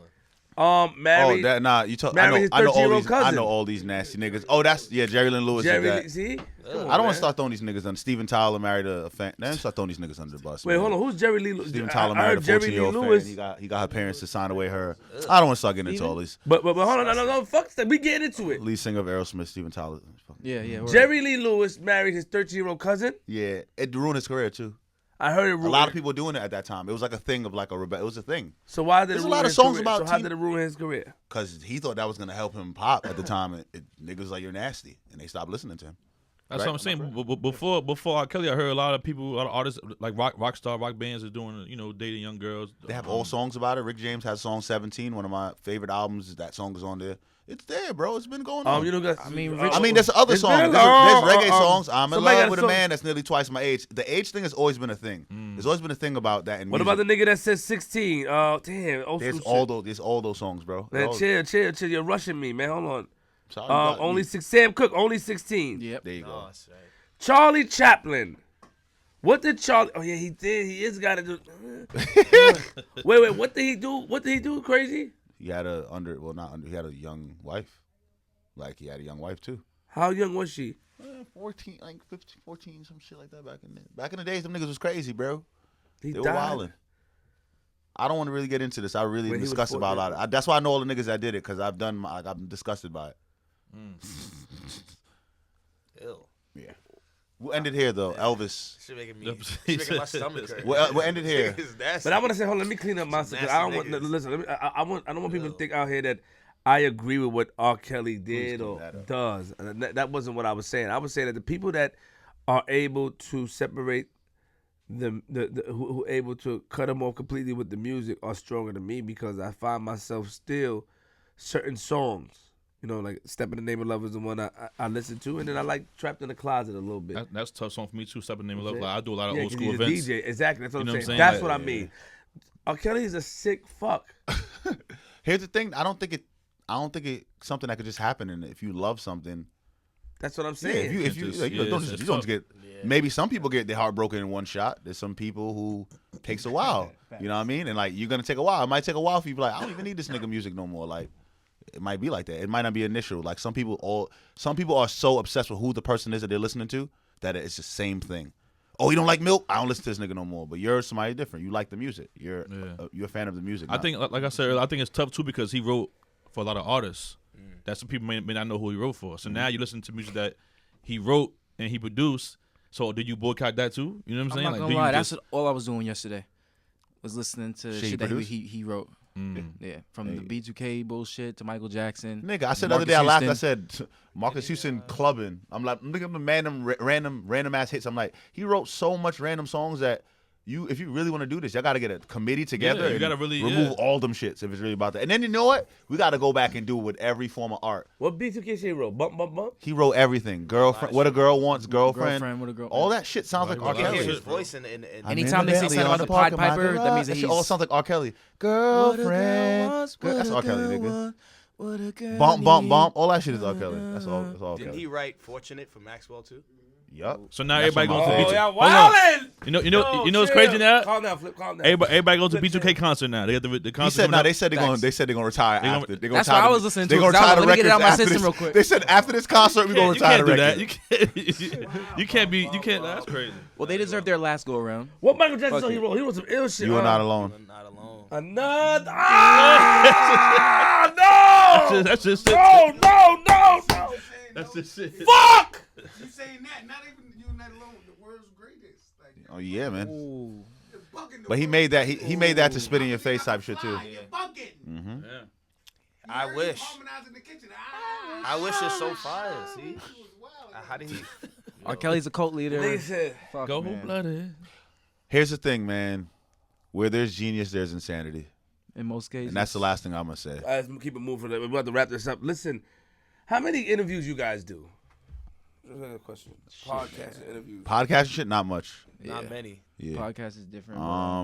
Oh, that nah. You talk. Married I know his all 13-year-old these. cousin. I know all these nasty niggas. Oh, that's Jerry Lynn Lewis. did that. See? I don't want to start throwing these niggas under. Steven Tyler married a fan. Then start throwing these niggas under the bus. Wait, man. hold on. Who's Jerry Lee Lewis? Steven Tyler I married heard a Jerry Lee 14-year-old Lewis. fan. He got her parents to sign away her. I don't want to start getting into all these. But hold on, no, fuck that. We getting into it. Lead singer of Aerosmith, Steven Tyler. Yeah. Jerry Lee Lewis married his 13-year-old cousin. Yeah, it ruined his career too. I heard it. A lot of people doing it at that time. It was like a thing of like a rebel. It was a thing. So why did There's it a ruin lot of his songs career? about So how teen- did it ruin his career? Because he thought that was gonna help him pop at the time. Niggas was like, you're nasty, and they stopped listening to him. That's Right? what I'm saying. Before Rkelly, I heard a lot of people, a lot of artists like rock bands are doing, dating young girls. They have all songs about it. Rick James has song 17. One of my favorite albums. That song is on there. It's there, bro. It's been going on. I mean, there's other it's songs. been There's long, reggae songs. I'm in somebody got love a with a song- man that's nearly twice my age. The age thing has always been a thing. There's always been a thing about that in What music. about the nigga that says 16? Damn. There's all those songs, bro. Man, chill. You're rushing me, man. Hold on. Sorry, Sam Cooke, only 16. Yep. There you go. Charlie Chaplin. What did Charlie? Oh yeah, he did. He is got to do. Wait. What did he do? What did he do? Crazy. He had he had a young wife. Like, he had a young wife, too. How young was she? 14, like 15, 14, some shit like that back in the days. Them niggas was crazy, bro. He They were died. wildin'. I don't want to really get into this. I really When he was disgusted about a 14. lot of it. That's why I know all the niggas that did it, because I'm disgusted by it. Ill. Yeah. We'll end it here, though. Elvis. Shit making my stomach hurt. We'll end it here. But I want to say, hold on, let me clean up my stuff. I don't want. Listen, I don't want people to think out here that I agree with what R. Kelly did or does. And that wasn't what I was saying. I was saying that the people that are able to separate who able to cut them off completely with the music are stronger than me, because I find myself still certain songs, like "Step in the Name of Love" is the one I listen to, and then I like "Trapped in the Closet" a little bit. That's a tough song for me too. Step in the Name of Love. Like, I do a lot of old 'cause school he's a events. DJ. Exactly, that's what You know I'm what saying. I'm saying? That's Like, what I mean. R. Kelly is a sick fuck. Here's the thing. I don't think it something that could just happen. And if you love something, That's what I'm yeah, saying. if you it's don't tough. get. Maybe some people get their heart broken in one shot. There's some people who takes a while. You know what I mean? And like, you're gonna take a while. It might take a while for you to be like, I don't even need this nigga music no more. Like, it might be like that. It might not be initial. Like, some people are so obsessed with who the person is that they're listening to that it's the same thing. Oh, you don't like Milk? I don't listen to this nigga no more. But you're somebody different. You like the music. You're a fan of the music. I think, like I said earlier, I think it's tough too because he wrote for a lot of artists. That's what people may not know who he wrote for. So now you listen to music that he wrote and he produced. So did you boycott that too? You know what I'm saying? I'm not gonna lie. That's all I was doing yesterday. Was listening to shit that he wrote. Yeah, from the B2K bullshit to Michael Jackson. Nigga, I said the other day, I laughed. I said, Marcus Houston clubbing. I'm like, look at the random ass hits. I'm like, he wrote so much random songs that if you really want to do this, y'all got to get a committee together. you and gotta really remove all them shits if it's really about that. And then you know what? We got to go back and do it with every form of art. What B2K shit wrote? Bump, bump, bump? He wrote everything. Girlfriend, what a girl wants, girlfriend. What a girl. All that shit sounds like R. You can hear Kelly. his voice in Anytime they say something about the Pied Piper, that means that shit all sounds like R. Kelly. Girlfriend. That's R. Kelly, nigga. Bump, bump, bump. All that shit is R. Kelly. That's all Didn't Kelly. he write "Fortunate" for Maxwell too? Yup. So now That's everybody what goes to my- B2K. Oh, yeah, wildin'! You know what's crazy now? Calm down, Flip, calm down. Everybody goes to B2K concert now. They got the He concert. said, coming no, up. they said they're gonna retire gonna- after. They're gonna That's retire what I the- was listening to, They're gonna 'cause I retire was the like, let me get it out records my after system this. real quick. They said after this concert, we're gonna You retire can't the do that. records. You can't be. You can't. That's crazy. Well, they deserve their last go around. What Michael Jackson song he wrote? He wrote some ill shit. You are not alone. Not alone. Another. Ah, no! That's just it. No! That's just it. Fuck! You saying that? Not even you not alone. The world's greatest. Like, Oh yeah, man. you're bugging the But he world. made that. He made that to spit in your face type shit too. You're bugging. I You're wish. harmonizing the kitchen. I wish it's so fire. See, how did he? R. Kelly's a cult leader. Nigga said, Fuck, Go man. blooded. Here's the thing, man. Where there's genius, there's insanity, In most cases. and that's the last thing I'm gonna say. let's keep it moving. We're about to wrap this up. Listen, how many interviews you guys do? another question. Podcast interviews. Podcast shit, not much. Not many. Yeah. Podcast is different.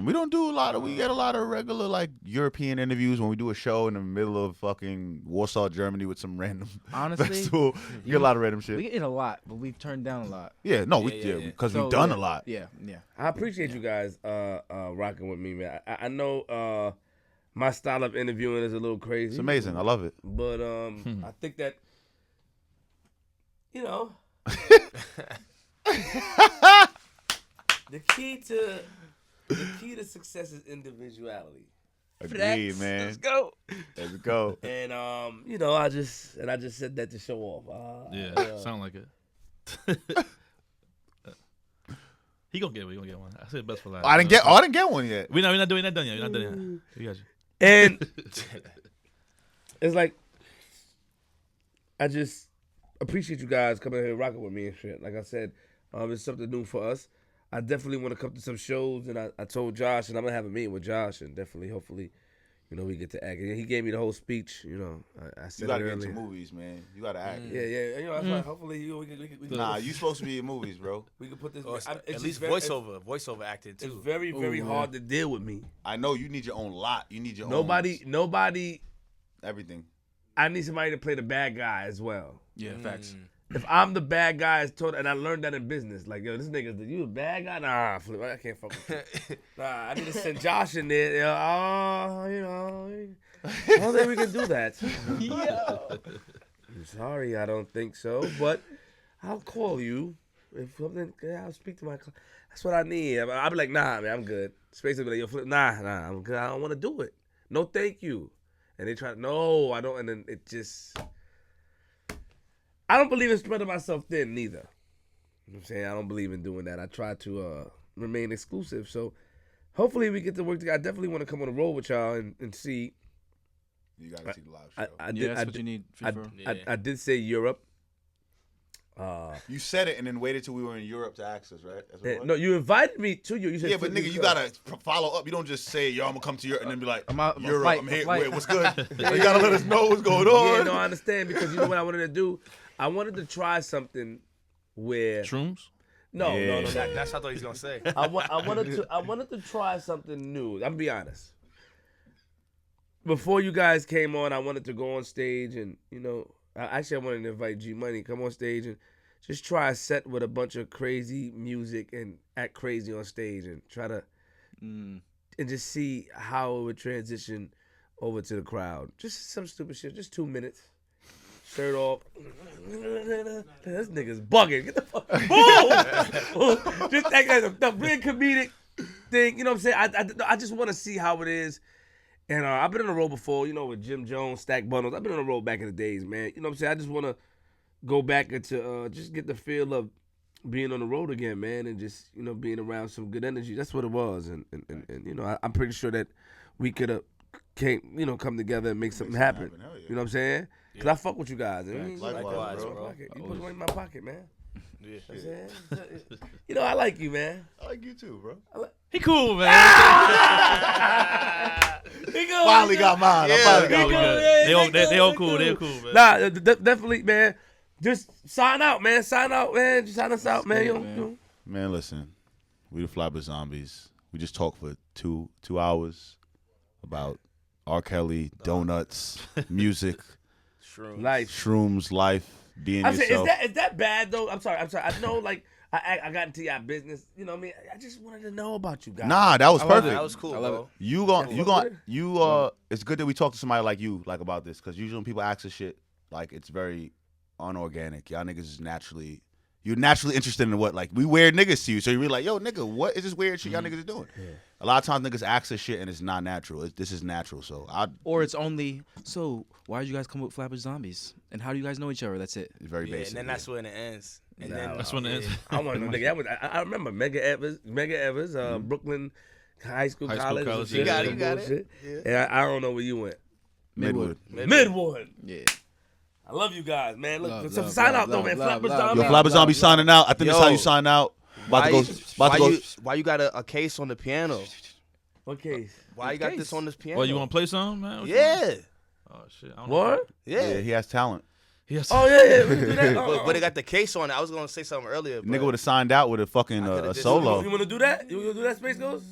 We don't do a lot of. We get a lot of regular like European interviews when we do a show in the middle of fucking Warsaw, Germany, with some random Honestly, festival. We get a lot of random shit. we get a lot, but we've turned down a lot. Yeah, no, Yeah. because So, we've done yeah, a lot. Yeah. I appreciate you guys rocking with me, man. I know my style of interviewing is a little crazy. It's amazing. I love it. But I think that, you know, the key to success is individuality. Agreed, man. Let's go. Let's go. And you know, I just said that to show off. Sound like it. He gonna get one. I said best for last. I didn't get one yet. We're not done yet. We're not done yet. We got you. And it's like, I just appreciate you guys coming here and rocking with me and shit. Like I said, it's something new for us. I definitely want to come to some shows, and I told Josh, and I'm gonna have a meeting with Josh, and definitely, hopefully, you know, we get to act. And he gave me the whole speech. You know, I said You gotta it get earlier. into movies, man. You gotta act. Yeah. You know, that's why hopefully we can. Nah, you supposed to be in movies, bro. We can put this. Or it's at just least very- voiceover acting too. It's very, very hard to deal with me. I know you need your own lot. You need your Nobody. own everything. I need somebody to play the bad guy as well. Yeah. Facts. If I'm the bad guy, it's told, and I learned that in business. Like, yo, this nigga's you a bad guy? Nah, Flip, I can't fuck with you. Nah, I need to send Josh in there. You know, I don't think we can do that. I'm sorry, I don't think so. But I'll call you if something. I'll speak to my. That's what I need. I'll be like, nah, man, I'm good. Space will be like, yo, Flip, nah, I'm good. I don't want to do it. No, thank you. And they try, no, I don't. And then it just. I don't believe in spreading myself thin neither. You know what I'm saying? I don't believe in doing that. I try to remain exclusive. So hopefully we get to work together. I definitely want to come on the road with y'all and see. You gotta see the live show. That's what you need. I did say Europe. You said it and then waited till we were in Europe to ask us, right? That's what it was? No, you invited me to you. You said Yeah, but nigga, you gotta follow up. You don't just say, "Yo, I'm gonna come to Europe," and then be like, "Europe, I'm here. Wait, what's good?" You gotta let us know what's going on. Yeah, no, I understand because you know what I wanted to do. I wanted to try something where Shrooms? no. That's what I thought he was gonna say. I wanted to try something new. I'm gonna be honest. Before you guys came on, I wanted to go on stage and, you know, I wanted to invite G Money, come on stage and just try a set with a bunch of crazy music and act crazy on stage and try to and just see how it would transition over to the crowd. Just some stupid shit, just 2 minutes. Shirt off. This nigga's bugging. Get the fuck. Boom! Just act like the real comedic thing. You know what I'm saying? I just want to see how it is. And I've been on the road before, you know, with Jim Jones, Stack Bundles. I've been on the road back in the days, man. You know what I'm saying? I just want to go back into just get the feel of being on the road again, man, and just, you know, being around some good energy. That's what it was. And you know, I'm pretty sure that we could have come together and make something happen. Hell yeah. You know what I'm saying? Because I fuck with you guys. I mean, Likewise, you bro. put money in my pocket, man. Yeah. You know what I'm saying? You know, I like you, man. I like you too, bro. He cool, man. Finally got mine. I finally got mine. They all cool. They're cool, man. Nah, definitely, man. Just sign out, man. Sign out, man. Just sign us out, man. You know. Man, listen. We the Flatbush Zombies. We just talked for two hours about Rkelly, donuts, music, Life. shrooms, life, being I'm saying, yourself. is that bad though? I'm sorry. I know, like, I got into your business. You know what I mean? I just wanted to know about you guys. Nah, that was perfect. That was cool, bro. It's good that we talk to somebody like you, like, about this, because usually when people ask us shit, like, it's very unorganic. Y'all niggas is you're naturally interested in what, like, we weird niggas to you, so you're really like, yo, nigga, what is this weird shit y'all niggas is doing? Yeah. A lot of times niggas ask us shit and it's not natural. This is natural, so Or it's only, so why did you guys come up with Flatbush Zombies? And how do you guys know each other? That's it. it's very Yeah, basic. and then that's when it ends. And then That's when it is. I want to know, nigga. I remember Mega Evers, Brooklyn High School College. college, You yeah. got it. And I don't know where you went. Midwood. Midwood. Yeah. I love you guys, man. Look, Love, so love, sign love, out though, love, man. love, Flatbush love. Zombies. Yo, Flatbush Zombie signing out. I think that's how you sign out. About to go. Why you got a case on the piano? What case? Why you got this on this piano? Well, you want to play something, man? What you Yeah. want? Oh, shit. I don't know. What? Yeah, Yeah. he has talent. Yes. Oh yeah, we can do that. But it got the case on it. I was gonna say something earlier. But Nigga would have signed out with a fucking could've a did solo. You wanna do that? You wanna do that, Space Ghost?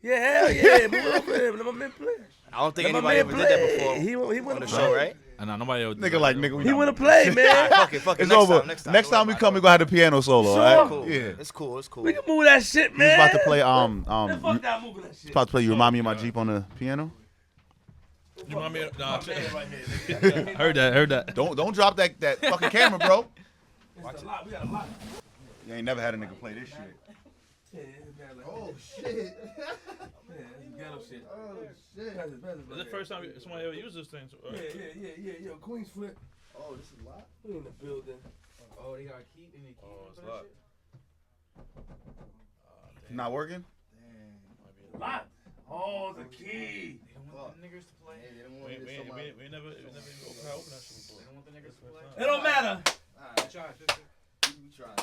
Yeah, hell yeah. Move it over there. Let my man play. I don't think Let my anybody man ever did that play. before He on wanna the play. show, right? And nobody else. Nigga like nigga. He wanna play, man. Fuck it. It's Next over. Time, Next time we come, we gonna have the piano solo. Sure. All right? Cool. Yeah. It's cool. It's cool. We can move that shit, He's man. about to play Man, fuck that, moving that shit. about to play You Remind Me of My Jeep on the piano. You want me? Nah, My man right here, nigga. heard that. Don't drop that fucking camera, bro. It's a lot. We got a lot. You ain't never had a nigga play this shit. Yeah, it's bad like Oh that. shit. Yeah, it's ghetto shit. Oh shit. Pass it, pass it, It's the first time somebody ever used this thing. Yeah. Yo, Queens Flip. Oh, this is locked. We in the building. Oh, they got a key. They need a key. Oh, it's locked. Not working? Locked. Oh, the key. They don't want the niggas to play. Hey, they don't We want this somebody. never even open that shit before. They don't want the niggas to play. It don't matter. Alright, try it. We try.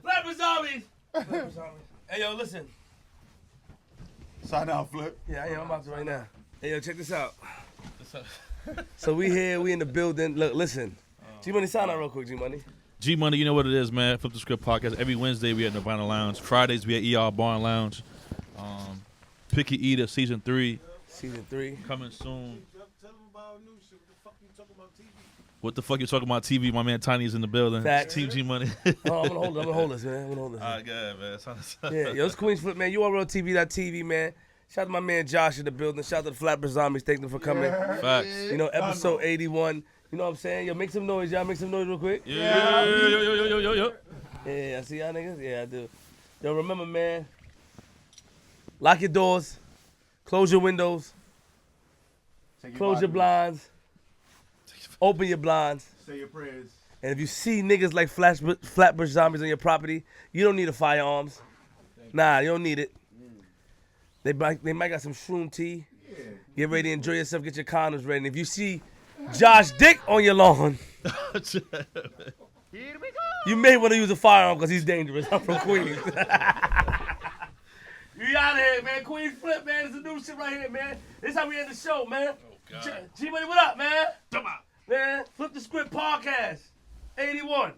Flatbush Zombies. Hey, yo, listen. Sign out, Flip. Yeah, I'm about to right now. Hey, yo, check this out. So we here, we in the building. Look, listen. G-Money, sign out real quick, G-Money. G Money, you know what it is, man. Flip the Script podcast. Every Wednesday we at Nirvana Lounge. Fridays we at ER Barn Lounge. Picky Eater season 3 Season 3. coming soon. Tell them about new shit. What the fuck you talking about TV? What the fuck you talking about? TV? My man Tiny is in the building. Facts. Team G Money. Oh, I'm gonna hold this, man. I'm gonna hold this. Alright, good man. Yeah, yo, it's Queens Flip, man. You on RealTV.tv, man. Shout out to my man Josh in the building. Shout out to the Flatbush Zombies. Thank them for coming. Facts. You know, episode 81. You know what I'm saying? Yo, make some noise, y'all. Make some noise real quick. Yo. Yeah, I see y'all niggas. Yeah, I do. Yo, remember, man. Lock your doors. Close your windows. Close your blinds. Open your blinds. Say your prayers. And if you see niggas like Flatbush Zombies on your property, you don't need a firearms. Nah, you don't need it. They might got some shroom tea. Get ready to enjoy yourself. Get your condoms ready. And if you see Josh Dick on your lawn, you may want to use a firearm because he's dangerous. I'm from Queens. You out of here, man. Queens Flip, man. It's a new shit right here, man. This is how we end the show, man. G-Money, what up, man? Man, Flip the Script podcast, 81.